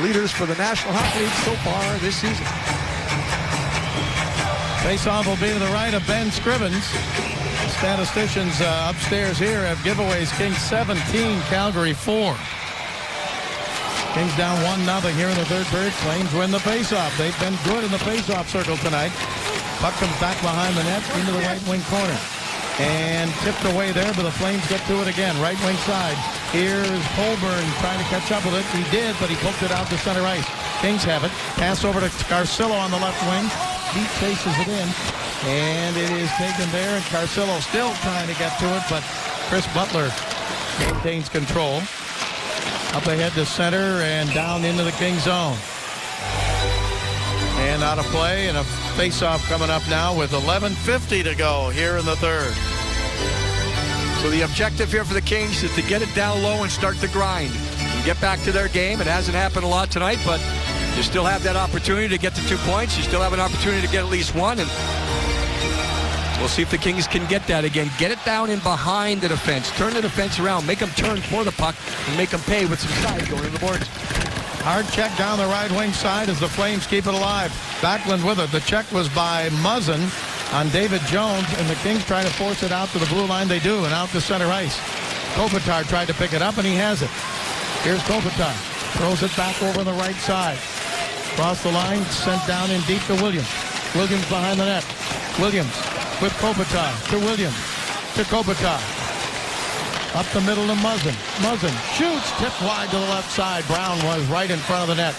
Leaders for the National Hockey League so far this season. Face-off will be to the right of Ben Scrivens. Statisticians upstairs here have giveaways. Kings 17, Calgary 4. Kings down 1-0 here in the third period. Flames win the face-off. They've been good in the face-off circle tonight. Puck comes back behind the net into the right wing corner. And tipped away there, but the Flames get to it again. Right wing side. Here's Holborn trying to catch up with it. He did, but he poked it out to center ice. Kings have it. Pass over to Carcillo on the left wing. He chases it in. And it is taken there, and Carcillo still trying to get to it, but Chris Butler maintains control. Up ahead to center and down into the King zone. And out of play, and a face-off coming up now with 11:50 to go here in the third. So the objective here for the Kings is to get it down low and start the grind and get back to their game. It hasn't happened a lot tonight, but you still have that opportunity to get to 2 points. You still have an opportunity to get at least one, and we'll see if the Kings can get that again. Get it down in behind the defense. Turn the defense around. Make them turn for the puck and make them pay with some size going to the boards. Hard check down the right wing side as the Flames keep it alive. Backlund with it. The check was by Muzzin on David Jones, and the Kings try to force it out to the blue line. They do, and out to center ice. Kopitar tried to pick it up, and he has it. Here's Kopitar. Throws it back over the right side. Across the line, sent down in deep to Williams. Williams behind the net. Williams with Kopitar to Williams to Kopitar. Up the middle to Muzzin. Muzzin shoots, tipped wide to the left side. Brown was right in front of the net.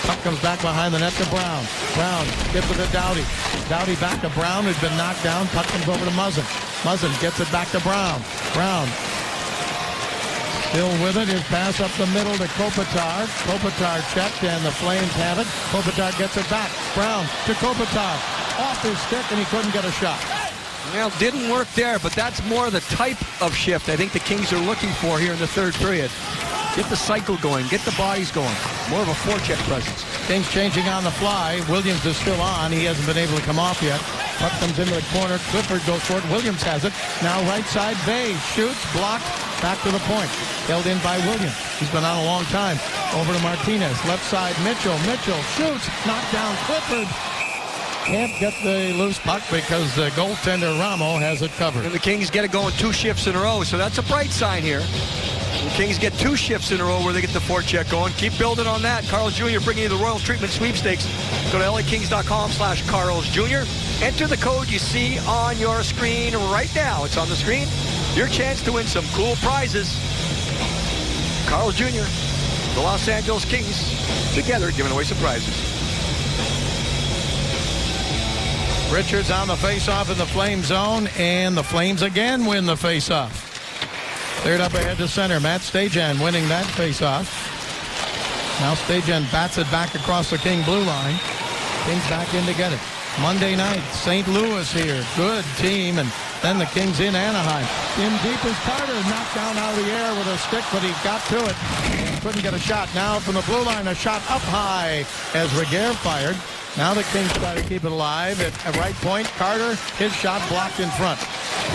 Puck comes back behind the net to Brown. Brown gets it to Doughty. Doughty back to Brown, who's been knocked down. Puck comes over to Muzzin. Muzzin gets it back to Brown. Brown still with it. His pass up the middle to Kopitar. Kopitar checked, and the Flames have it. Kopitar gets it back. Brown to Kopitar. Off his stick, and he couldn't get a shot. Well, didn't work there, but that's more the type of shift I think the Kings are looking for here in the third period. Get the cycle going. Get the bodies going. More of a forecheck presence. Kings changing on the fly. Williams is still on. He hasn't been able to come off yet. Puck comes into the corner. Clifford goes for it. Williams has it. Now right side, Bay shoots, blocked, back to the point. Held in by Williams. He's been on a long time. Over to Martinez. Left side, Mitchell. Mitchell shoots, knocked down Clifford. can't get the loose puck because the goaltender Ramo has it covered. And the Kings get it going 2 shifts in a row, so that's a bright sign here. The Kings get 2 shifts in a row where they get the forecheck going. Keep building on that. Carl's Jr. bringing you the Royal Treatment Sweepstakes. Go to lakings.com/Carl's Jr. Enter the code you see on your screen right now. It's on the screen. Your chance to win some cool prizes. Carl's Jr., the Los Angeles Kings, together giving away some prizes. Richards on the faceoff in the Flame zone, and the Flames again win the faceoff. Cleared up ahead to center. Matt Stajan winning that faceoff. Now Stajan bats it back across the King blue line. Kings back in to get it. Monday night, St. Louis here. Good team, and then the Kings in Anaheim. In deep is Carter, knocked down out of the air with a stick, but he got to it. Couldn't get a shot. Now from the blue line, a shot up high as Reguer fired. Now the Kings try to keep it alive at a right point. Carter, his shot blocked in front.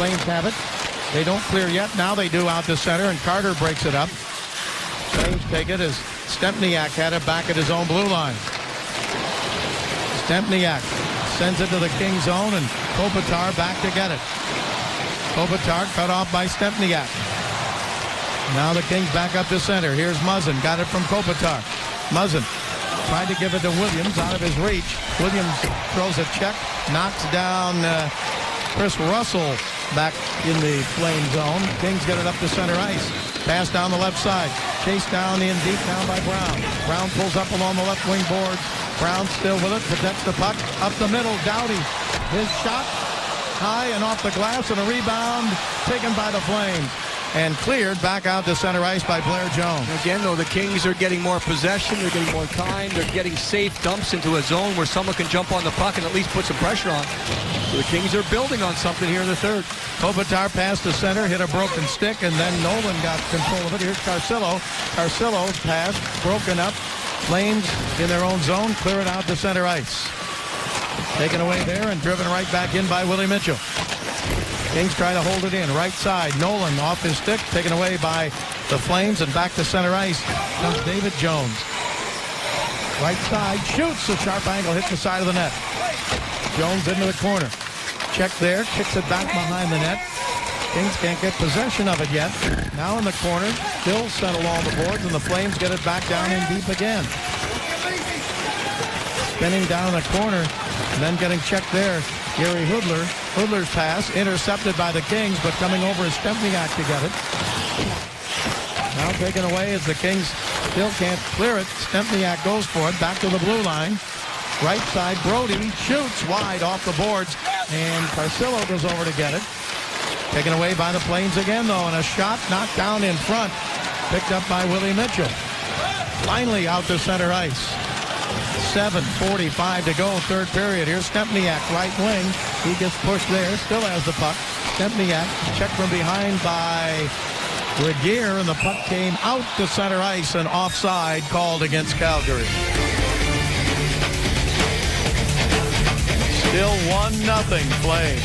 Flames have it. They don't clear yet. Now they do out to center, and Carter breaks it up. Flames take it as Stempniak had it back at his own blue line. Stempniak sends it to the King zone, and Kopitar back to get it. Kopitar cut off by Stempniak. Now the Kings back up to center. Here's Muzzin. Got it from Kopitar. Muzzin tried to give it to Williams out of his reach. Williams throws a check, knocks down Chris Russell back in the Flame zone. Kings get it up to center ice. Pass down the left side. Chased down in deep now by Brown. Brown pulls up along the left wing boards. Brown still with it. Protects the puck. Up the middle. Doughty. His shot high and off the glass, and a rebound taken by the Flames. And cleared back out to center ice by Blair Jones. Again, though, the Kings are getting more possession. They're getting more time. They're getting safe dumps into a zone where someone can jump on the puck and at least put some pressure on. So the Kings are building on something here in the third. Kopitar passed to center, hit a broken stick, and then Nolan got control of it. Here's Carcillo. Carcillo's pass broken up. Flames in their own zone, clear it out to center ice. Taken away there and driven right back in by Willie Mitchell. Kings try to hold it in. Right side, Nolan off his stick, taken away by the Flames, and back to center ice comes David Jones. Right side, shoots, a sharp angle, hits the side of the net. Jones into the corner. Check there, kicks it back behind the net. Kings can't get possession of it yet. Now in the corner, still sent along the boards, and the Flames get it back down in deep again. Spinning down the corner, and then getting checked there. Gary Hoodler. Hoodler's pass intercepted by the Kings, but coming over is Stempniak to get it. Now taken away as the Kings still can't clear it. Stempniak goes for it, back to the blue line. Right side, Brody shoots wide off the boards, and Carcillo goes over to get it. Taken away by the Flames again, though, and a shot knocked down in front, picked up by Willie Mitchell. Finally out to center ice. 7:45 to go, third period. Here's Stempniak, right wing. He gets pushed there, still has the puck. Stempniak checked from behind by Reguer, and the puck came out to center ice, and offside called against Calgary. Still 1-0 Flames.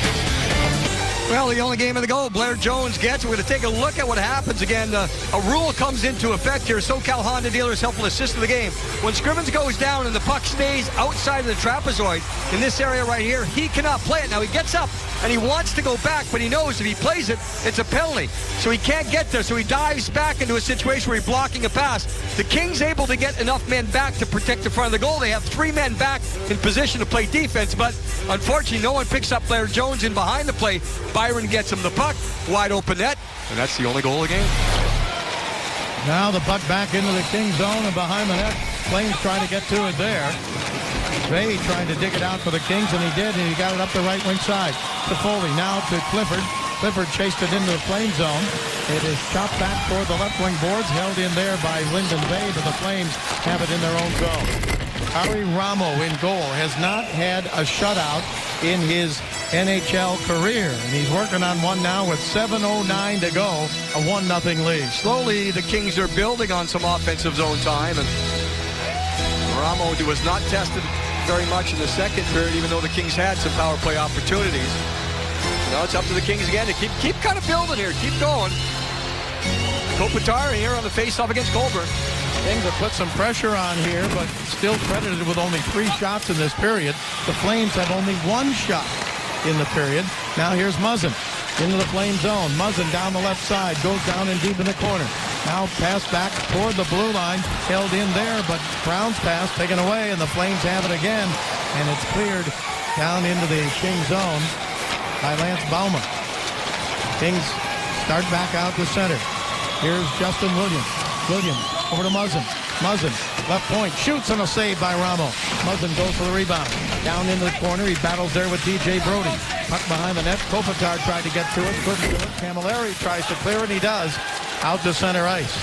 Well, the only game of the goal, Blair Jones gets. We're going to take a look at what happens again. A rule comes into effect here. SoCal Honda dealers helpful assist of the game. When Scrivens goes down and the puck stays outside of the trapezoid, in this area right here, he cannot play it. Now he gets up and he wants to go back, but he knows if he plays it, it's a penalty. So he can't get there. So he dives back into a situation where he's blocking a pass. The Kings able to get enough men back to protect the front of the goal. They have 3 men back in position to play defense, but unfortunately, no one picks up Blair Jones in behind the play. Byron gets him the puck, wide open net, and that's the only goal of the game. Now the puck back into the King zone and behind the net. Flames trying to get to it there. Ray trying to dig it out for the Kings, and he did, and he got it up the right wing side. To Foley, now to Clifford. Clifford chased it into the Flame zone. It is chopped back toward the left wing boards, held in there by Lyndon Bay, but the Flames have it in their own zone. Ari Ramo in goal has not had a shutout in his NHL career, and he's working on one now with 7:09 to go, a 1-0 lead. Slowly, the Kings are building on some offensive zone time, and Ramo was not tested very much in the second period, even though the Kings had some power play opportunities. Now it's up to the Kings again to keep kind of building here, keep going. Kopitar here on the face-off against Goldberg. Kings have put some pressure on here, but still credited with only 3 shots in this period. The Flames have only 1 shot in the period. Now here's Muzzin into the Flame zone. Muzzin down the left side, goes down and deep in the corner. Now pass back toward the blue line, held in there, but Brown's pass taken away, and the Flames have it again, and it's cleared down into the King zone by Lance Baumann. Kings start back out to center. Here's Justin Williams. Williams over to Muzzin. Muzzin, left point, shoots, and a save by Ramo. Muzzin goes for the rebound. Down into the corner, he battles there with DJ Brody. Puck behind the net. Kopitar tried to get to it, couldn't do it. Camilleri tries to clear it, he does. Out to center ice.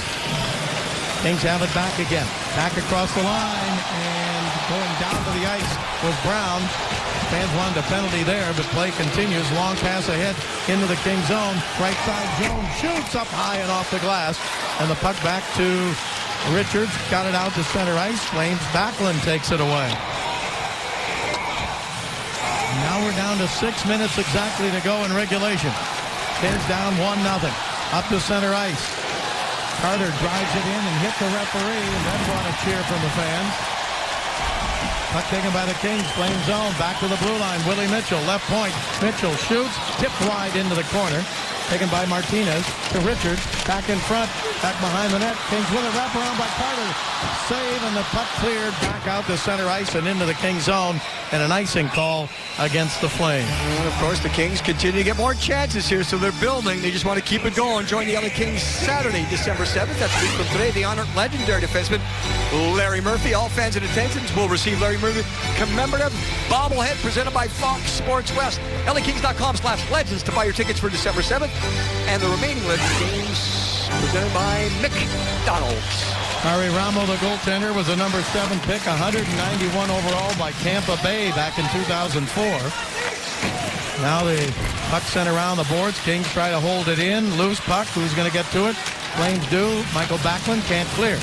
Kings have it back again. Back across the line, and going down to the ice was Brown. Fans wanted a penalty there, but play continues. Long pass ahead into the King zone. Right side, Jones shoots up high and off the glass. And the puck back to Richards. Got it out to center ice. Flames Backlund takes it away. Now we're down to 6 minutes exactly to go in regulation. Kings down 1-0. Up to center ice. Carter drives it in and hit the referee, and then brought a cheer from the fans. Puck taken by the Kings, Flame zone, back to the blue line. Willie Mitchell, left point. Mitchell shoots, tipped wide into the corner. Taken by Martinez to Richards, back in front, back behind the net. Kings with a wraparound by Carter. Save, and the puck cleared back out to center ice and into the King zone, and an icing call against the Flames. And of course, the Kings continue to get more chances here, so they're building. They just want to keep it going. Join the LA Kings Saturday, December 7th. That's a week from today. The honored legendary defenseman Larry Murphy. All fans in attendance will receive Larry Murphy commemorative bobblehead presented by Fox Sports West. LAKings.com/legends to buy your tickets for December 7th. And the remaining Legends games presented by McDonald's. Harry Ramo, the goaltender, was a number 7 pick, 191 overall by Tampa Bay back in 2004. Now the puck sent around the boards. Kings try to hold it in. Loose puck. Who's going to get to it? Flames do. Michael Backlund can't clear.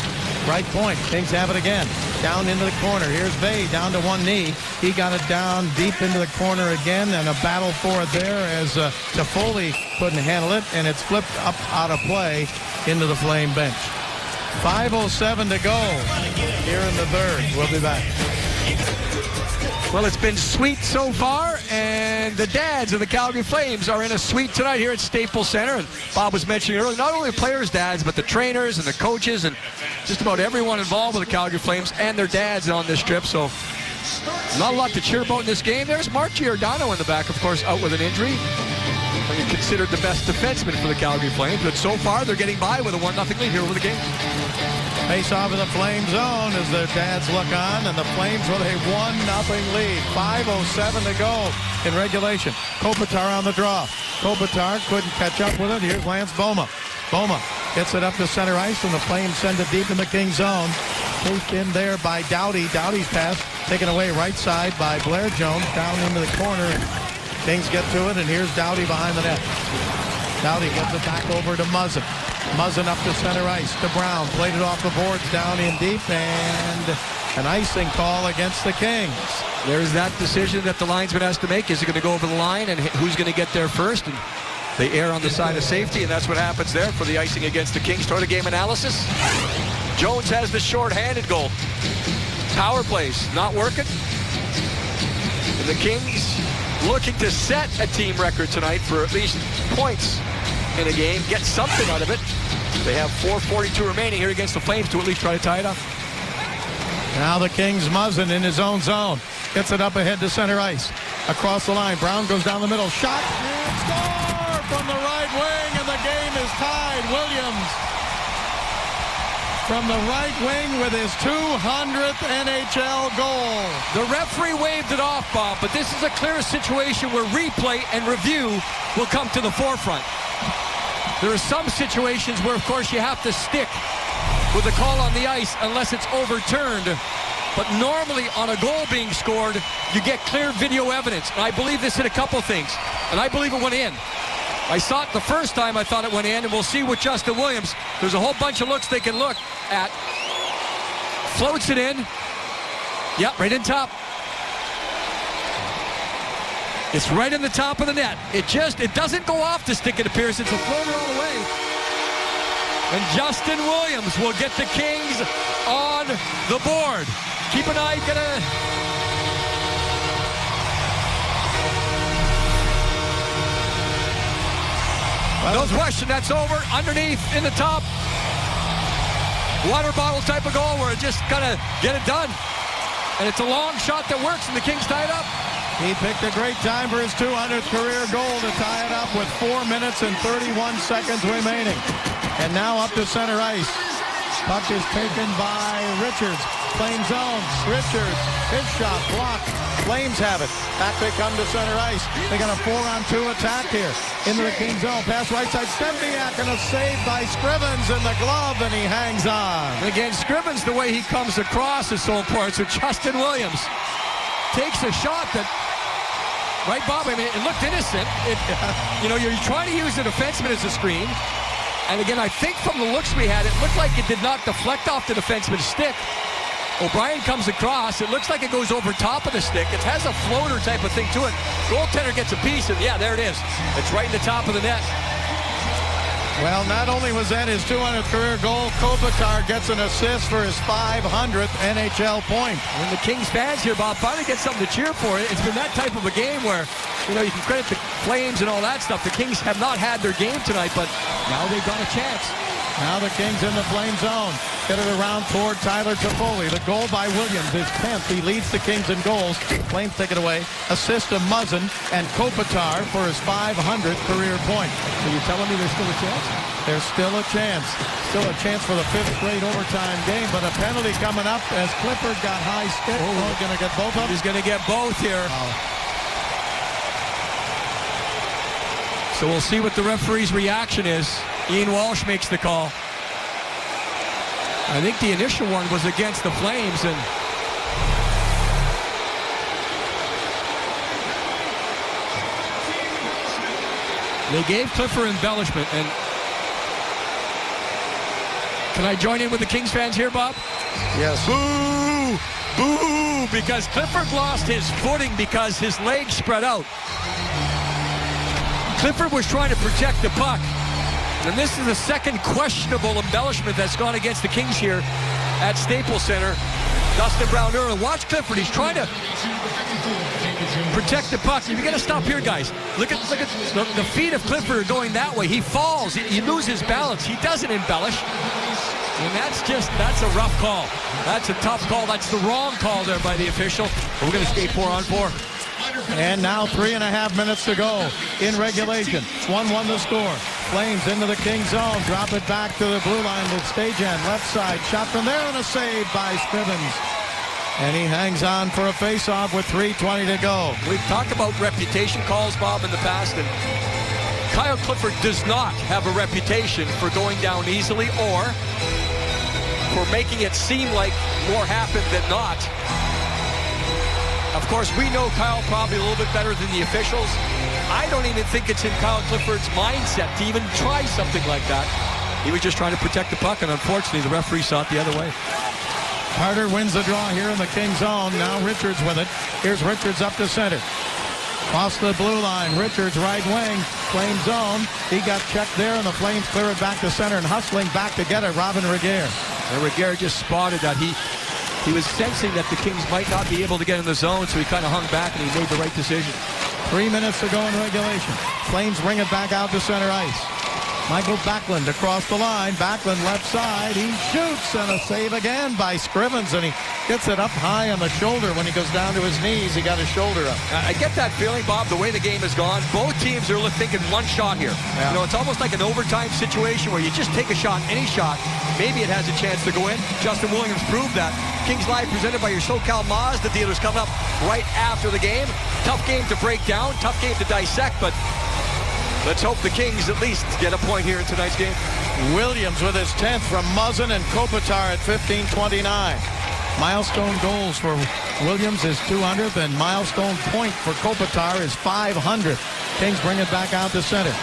Right point. Kings have it again. Down into the corner. Here's Bay down to one knee. He got it down deep into the corner again, and a battle for it there as Toffoli couldn't handle it, and it's flipped up out of play into the Flame bench. 5:07 to go here in the third. We'll be back. Well, it's been sweet so far, and the dads of the Calgary Flames are in a suite tonight here at Staples Center. And Bob was mentioning earlier, not only the players' dads, but the trainers and the coaches and just about everyone involved with the Calgary Flames and their dads on this trip. So not a lot to cheer about in this game. There's Mark Giordano in the back, of course, out with an injury. Considered the best defenseman for the Calgary Flames, but so far they're getting by with a 1-0 lead here over the game. Face off in the Flame zone as their dads look on, and the Flames with a 1-0 lead. 5:07 to go in regulation. Kopitar on the draw. Kopitar couldn't catch up with it. Here's Lance Boma. Boma gets it up to center ice, and the Flames send it deep in the King zone. Chased in there by Doughty. Doughty's pass taken away right side by Blair Jones down into the corner. Kings get to it, and here's Doughty behind the net. Doughty gets it back over to Muzzin. Muzzin up to center ice to Brown. Played it off the boards down in deep, and an icing call against the Kings. There's that decision that the linesman has to make. Is it going to go over the line, and who's going to get there first? And they err on the side of safety, and that's what happens there for the icing against the Kings. Start of game analysis. Jones has the short-handed goal. Power plays not working. And the Kings looking to set a team record tonight for at least points in a game, get something out of it. They have 4:42 remaining here against the Flames to at least try to tie it up. Now the Kings, Muzzin in his own zone. Gets it up ahead to center ice. Across the line, Brown goes down the middle. Shot, and score from the right wing, and the game is tied. Williams from the right wing with his 200th NHL goal. The referee waved it off, Bob, but this is a clear situation where replay and review will come to the forefront. There are some situations where, of course, you have to stick with the call on the ice unless it's overturned. But normally on a goal being scored, you get clear video evidence. And I believe this hit a couple things, and I believe it went in. I saw it the first time, I thought it went in, and we'll see with Justin Williams. There's a whole bunch of looks they can look at. Floats it in. Yep, right in top. It's right in the top of the net. It doesn't go off the stick, it appears. It's a floater all the way. And Justin Williams will get the Kings on the board. Keep an eye, no question, that's over. Underneath, in the top. Water bottle type of goal where it just kind of get it done. And it's a long shot that works, and the Kings tie it up. He picked a great time for his 200th career goal to tie it up with 4 minutes and 31 seconds remaining. And now up to center ice. Puck is taken by Richards. Flame zone. Richards, his shot blocked. Flames have it. Back they come to center ice. They got a 4-on-2 attack here. Into the King zone. Pass right side. Stempniak and a save by Scrivens in the glove, and he hangs on. And again, Scrivens, the way he comes across is so important. So Justin Williams takes a shot that, right, Bob? I mean, it looked innocent. You're trying to use the defenseman as a screen. And again, I think from the looks we had, it looked like it did not deflect off the defenseman's stick. O'Brien comes across. It looks like it goes over top of the stick. It has a floater type of thing to it. Goaltender gets a piece, and yeah, there it is. It's right in the top of the net. Well, not only was that his 200th career goal, Kopitar gets an assist for his 500th NHL point. And the Kings fans here, Bob, finally get something to cheer for. It's been that type of a game where, you can credit the Flames and all that stuff. The Kings have not had their game tonight, but now they've got a chance. Now the Kings in the Flame zone. Get it around toward Tyler Toffoli. The goal by Williams is 10th. He leads the Kings in goals. Flames take it away. Assist to Muzzin and Kopitar for his 500th career point. So you're telling me there's still a chance? There's still a chance. Still a chance for the 5th straight overtime game, but a penalty coming up as Clifford got high stick. Oh, going to get both of them. He's going to get both here. So we'll see what the referee's reaction is. Ian Walsh makes the call. I think the initial one was against the Flames, and they gave Clifford embellishment. And can I join in with the Kings fans here, Bob? Yes. Boo! Boo! Because Clifford lost his footing because his legs spread out. Clifford was trying to protect the puck. And this is the second questionable embellishment that's gone against the Kings here at Staples Center. Dustin Brown early. Watch Clifford. He's trying to protect the puck. You got to stop here, guys. Look at the feet of Clifford are going that way. He falls. He loses balance. He doesn't embellish. And that's a rough call. That's a tough call. That's the wrong call there by the official. But we're going to skate 4-on-4. And now 3.5 minutes to go in regulation. 1-1 the score. Flames into the King zone. Drop it back to the blue line with Stajan. Left side. Shot from there and a save by Scrivens. And he hangs on for a face-off with 3:20 to go. We've talked about reputation calls, Bob, in the past. And Kyle Clifford does not have a reputation for going down easily or for making it seem like more happened than not. Of course, we know Kyle probably a little bit better than the officials. I don't even think it's in Kyle Clifford's mindset to even try something like that. He was just trying to protect the puck, and unfortunately, the referee saw it the other way. Carter wins the draw here in the King zone. Now Richards with it. Here's Richards up to center. Across the blue line. Richards right wing. Flame zone. He got checked there, and the Flames clear it back to center, and hustling back to get it, Robin Regehr. And Regehr just spotted that he was sensing that the Kings might not be able to get in the zone, so he kind of hung back, and he made the right decision. 3 minutes to go in regulation. Flames bring it back out to center ice. Michael Backlund across the line. Backlund left side. He shoots, and a save again by Scrivens, and he gets it up high on the shoulder. When he goes down to his knees, he got his shoulder up. I get that feeling, Bob, the way the game has gone. Both teams are thinking one shot here. Yeah. It's almost like an overtime situation where you just take a shot, any shot. Maybe it has a chance to go in. Justin Williams proved that. Kings Live presented by your SoCal Mazda dealers coming up right after the game. Tough game to break down, tough game to dissect, but let's hope the Kings at least get a point here in tonight's game. Williams with his 10th from Muzzin, and Kopitar at 15:29. Milestone goals for Williams is 200th, and milestone point for Kopitar is 500th. Kings bring it back out to center.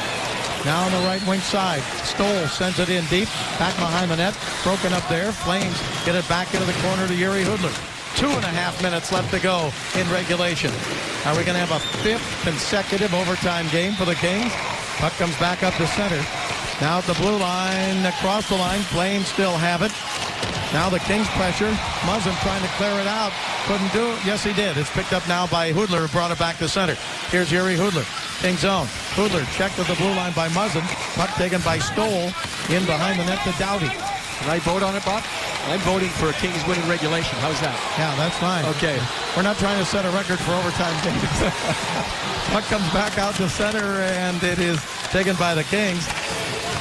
Now on the right wing side. Stoll sends it in deep. Back behind the net. Broken up there. Flames get it back into the corner to Yuri Hudler. 2.5 minutes left to go in regulation. Are we going to have a 5th consecutive overtime game for the Kings? Puck comes back up to center. Now at the blue line, across the line, Flames still have it. Now the Kings pressure. Muzzin trying to clear it out. Couldn't do it. Yes, he did. It's picked up now by Hudler, who brought it back to center. Here's Yuri Hudler. King zone. Hudler checked at the blue line by Muzzin. Puck taken by Stoll. In behind the net to Doughty. Can I vote on it, Bob? I'm voting for a Kings winning regulation. How's that? Yeah, that's fine. Okay. We're not trying to set a record for overtime games. Puck comes back out to center, and it is taken by the Kings.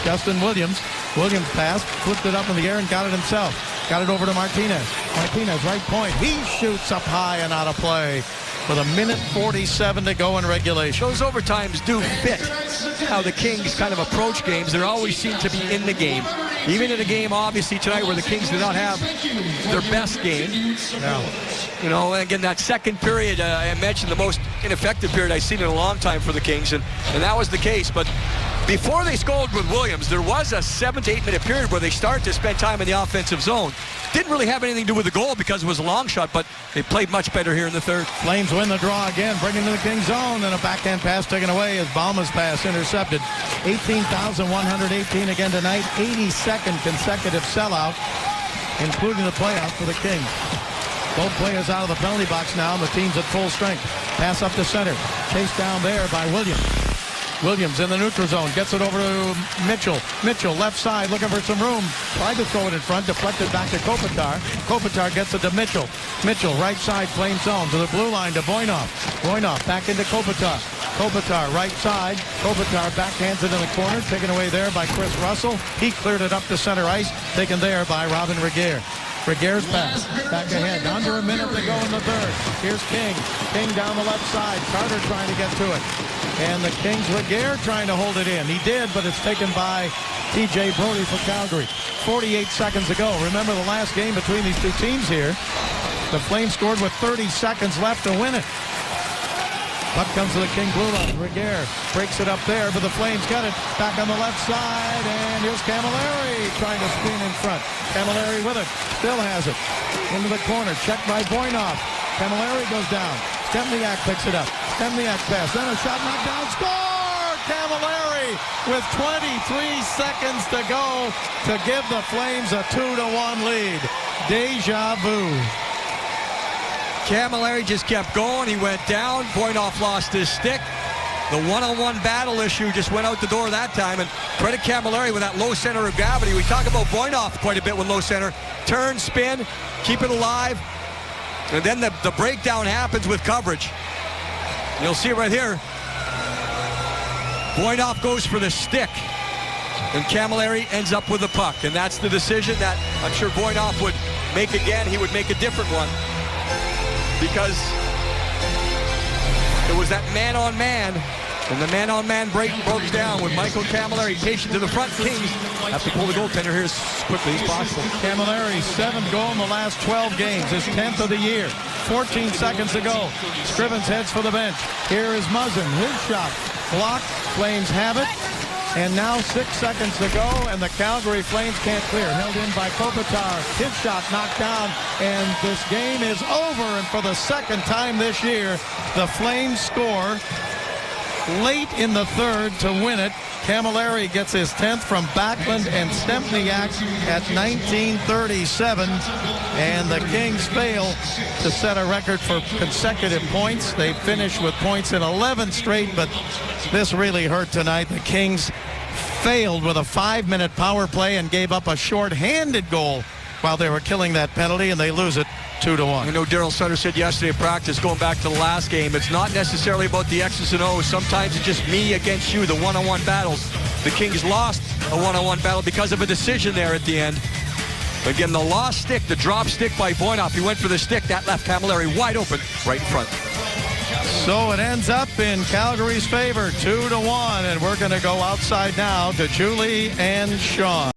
Justin Williams. Williams passed, flipped it up in the air, and got it himself. Got it over to Martinez. Martinez, right point. He shoots up high and out of play with 1:47 to go in regulation. Those overtimes do fit how the Kings kind of approach games. They always seem to be in the game. Even in a game, obviously, tonight where the Kings did not have their best game. Yeah. You know, again, that second period, I mentioned the most ineffective period I've seen in a long time for the Kings, and that was the case. But before they scored with Williams, there was a 7 to 8 minute period where they started to spend time in the offensive zone. Didn't really have anything to do with the goal because it was a long shot, but they played much better here in the third. Flames win the draw again, bringing to the Kings zone, and a backhand pass taken away as Bauma's pass intercepted. 18,118 again tonight, 82nd consecutive sellout, including the playoff for the Kings. Both players out of the penalty box now, and the team's at full strength. Pass up to center, chased down there by Williams. Williams in the neutral zone, gets it over to Mitchell. Mitchell, left side, looking for some room. Tried to throw it in front, deflected back to Kopitar. Kopitar gets it to Mitchell. Mitchell, right side, flame zone, to the blue line, to Voinov. Voinov back into Kopitar. Kopitar, right side. Kopitar backhands it in the corner, taken away there by Chris Russell. He cleared it up to center ice, taken there by Robin Regehr. Regehr's pass, back ahead, under a minute to go in the third. Here's King. King down the left side. Carter trying to get to it. And the Kings, Regehr trying to hold it in. He did, but it's taken by TJ Brodie for Calgary. 48 seconds ago. Remember the last game between these two teams here. The Flames scored with 30 seconds left to win it. Puck comes to the King blue line. Regehr breaks it up there, but the Flames got it. Back on the left side, and here's Camilleri trying to spin in front. Camilleri with it. Still has it. Into the corner. Checked by Voinov. Camilleri goes down. Stempniak picks it up. Stempniak pass. Then a shot knocked down. Score! Camilleri with 23 seconds to go to give the Flames a 2-1 lead. Deja vu. Camilleri just kept going. He went down. Voinov lost his stick. The one-on-one battle issue just went out the door that time. And credit Camilleri with that low center of gravity. We talk about Voinov quite a bit with low center. Turn, spin, keep it alive. And then the breakdown happens with coverage. You'll see it right here. Voinov goes for the stick. And Camilleri ends up with the puck. And that's the decision that I'm sure Voinov would make again. He would make a different one. Because it was that man-on-man, and the man-on-man break broke down with Michael Camilleri patient to the front. Kings have to pull the goaltender here as quickly as possible. Camilleri, 7th goal in the last 12 games, his 10th of the year. 14 seconds to go. Scrivens heads for the bench. Here is Muzzin, his shot. Blocked, Flames have it. And now 6 seconds to go, and the Calgary Flames can't clear. Held in by Kopitar. His shot knocked down, and this game is over. And for the second time this year, the Flames score late in the third to win it. Camilleri gets his 10th from Backlund and Stempniak at 19:37. And the Kings fail to set a record for consecutive points. They finish with points in 11 straight, but this really hurt tonight. The Kings failed with a 5-minute power play and gave up a short-handed goal while they were killing that penalty, and they lose it 2-1. I know Daryl Sutter said yesterday at practice, going back to the last game, it's not necessarily about the X's and O's. Sometimes it's just me against you, the one-on-one battles. The Kings lost a one-on-one battle because of a decision there at the end. Again, the lost stick, the drop stick by Voinov. He went for the stick. That left Camilleri wide open right in front. So it ends up in Calgary's favor, 2-1, and we're going to go outside now to Julie and Sean.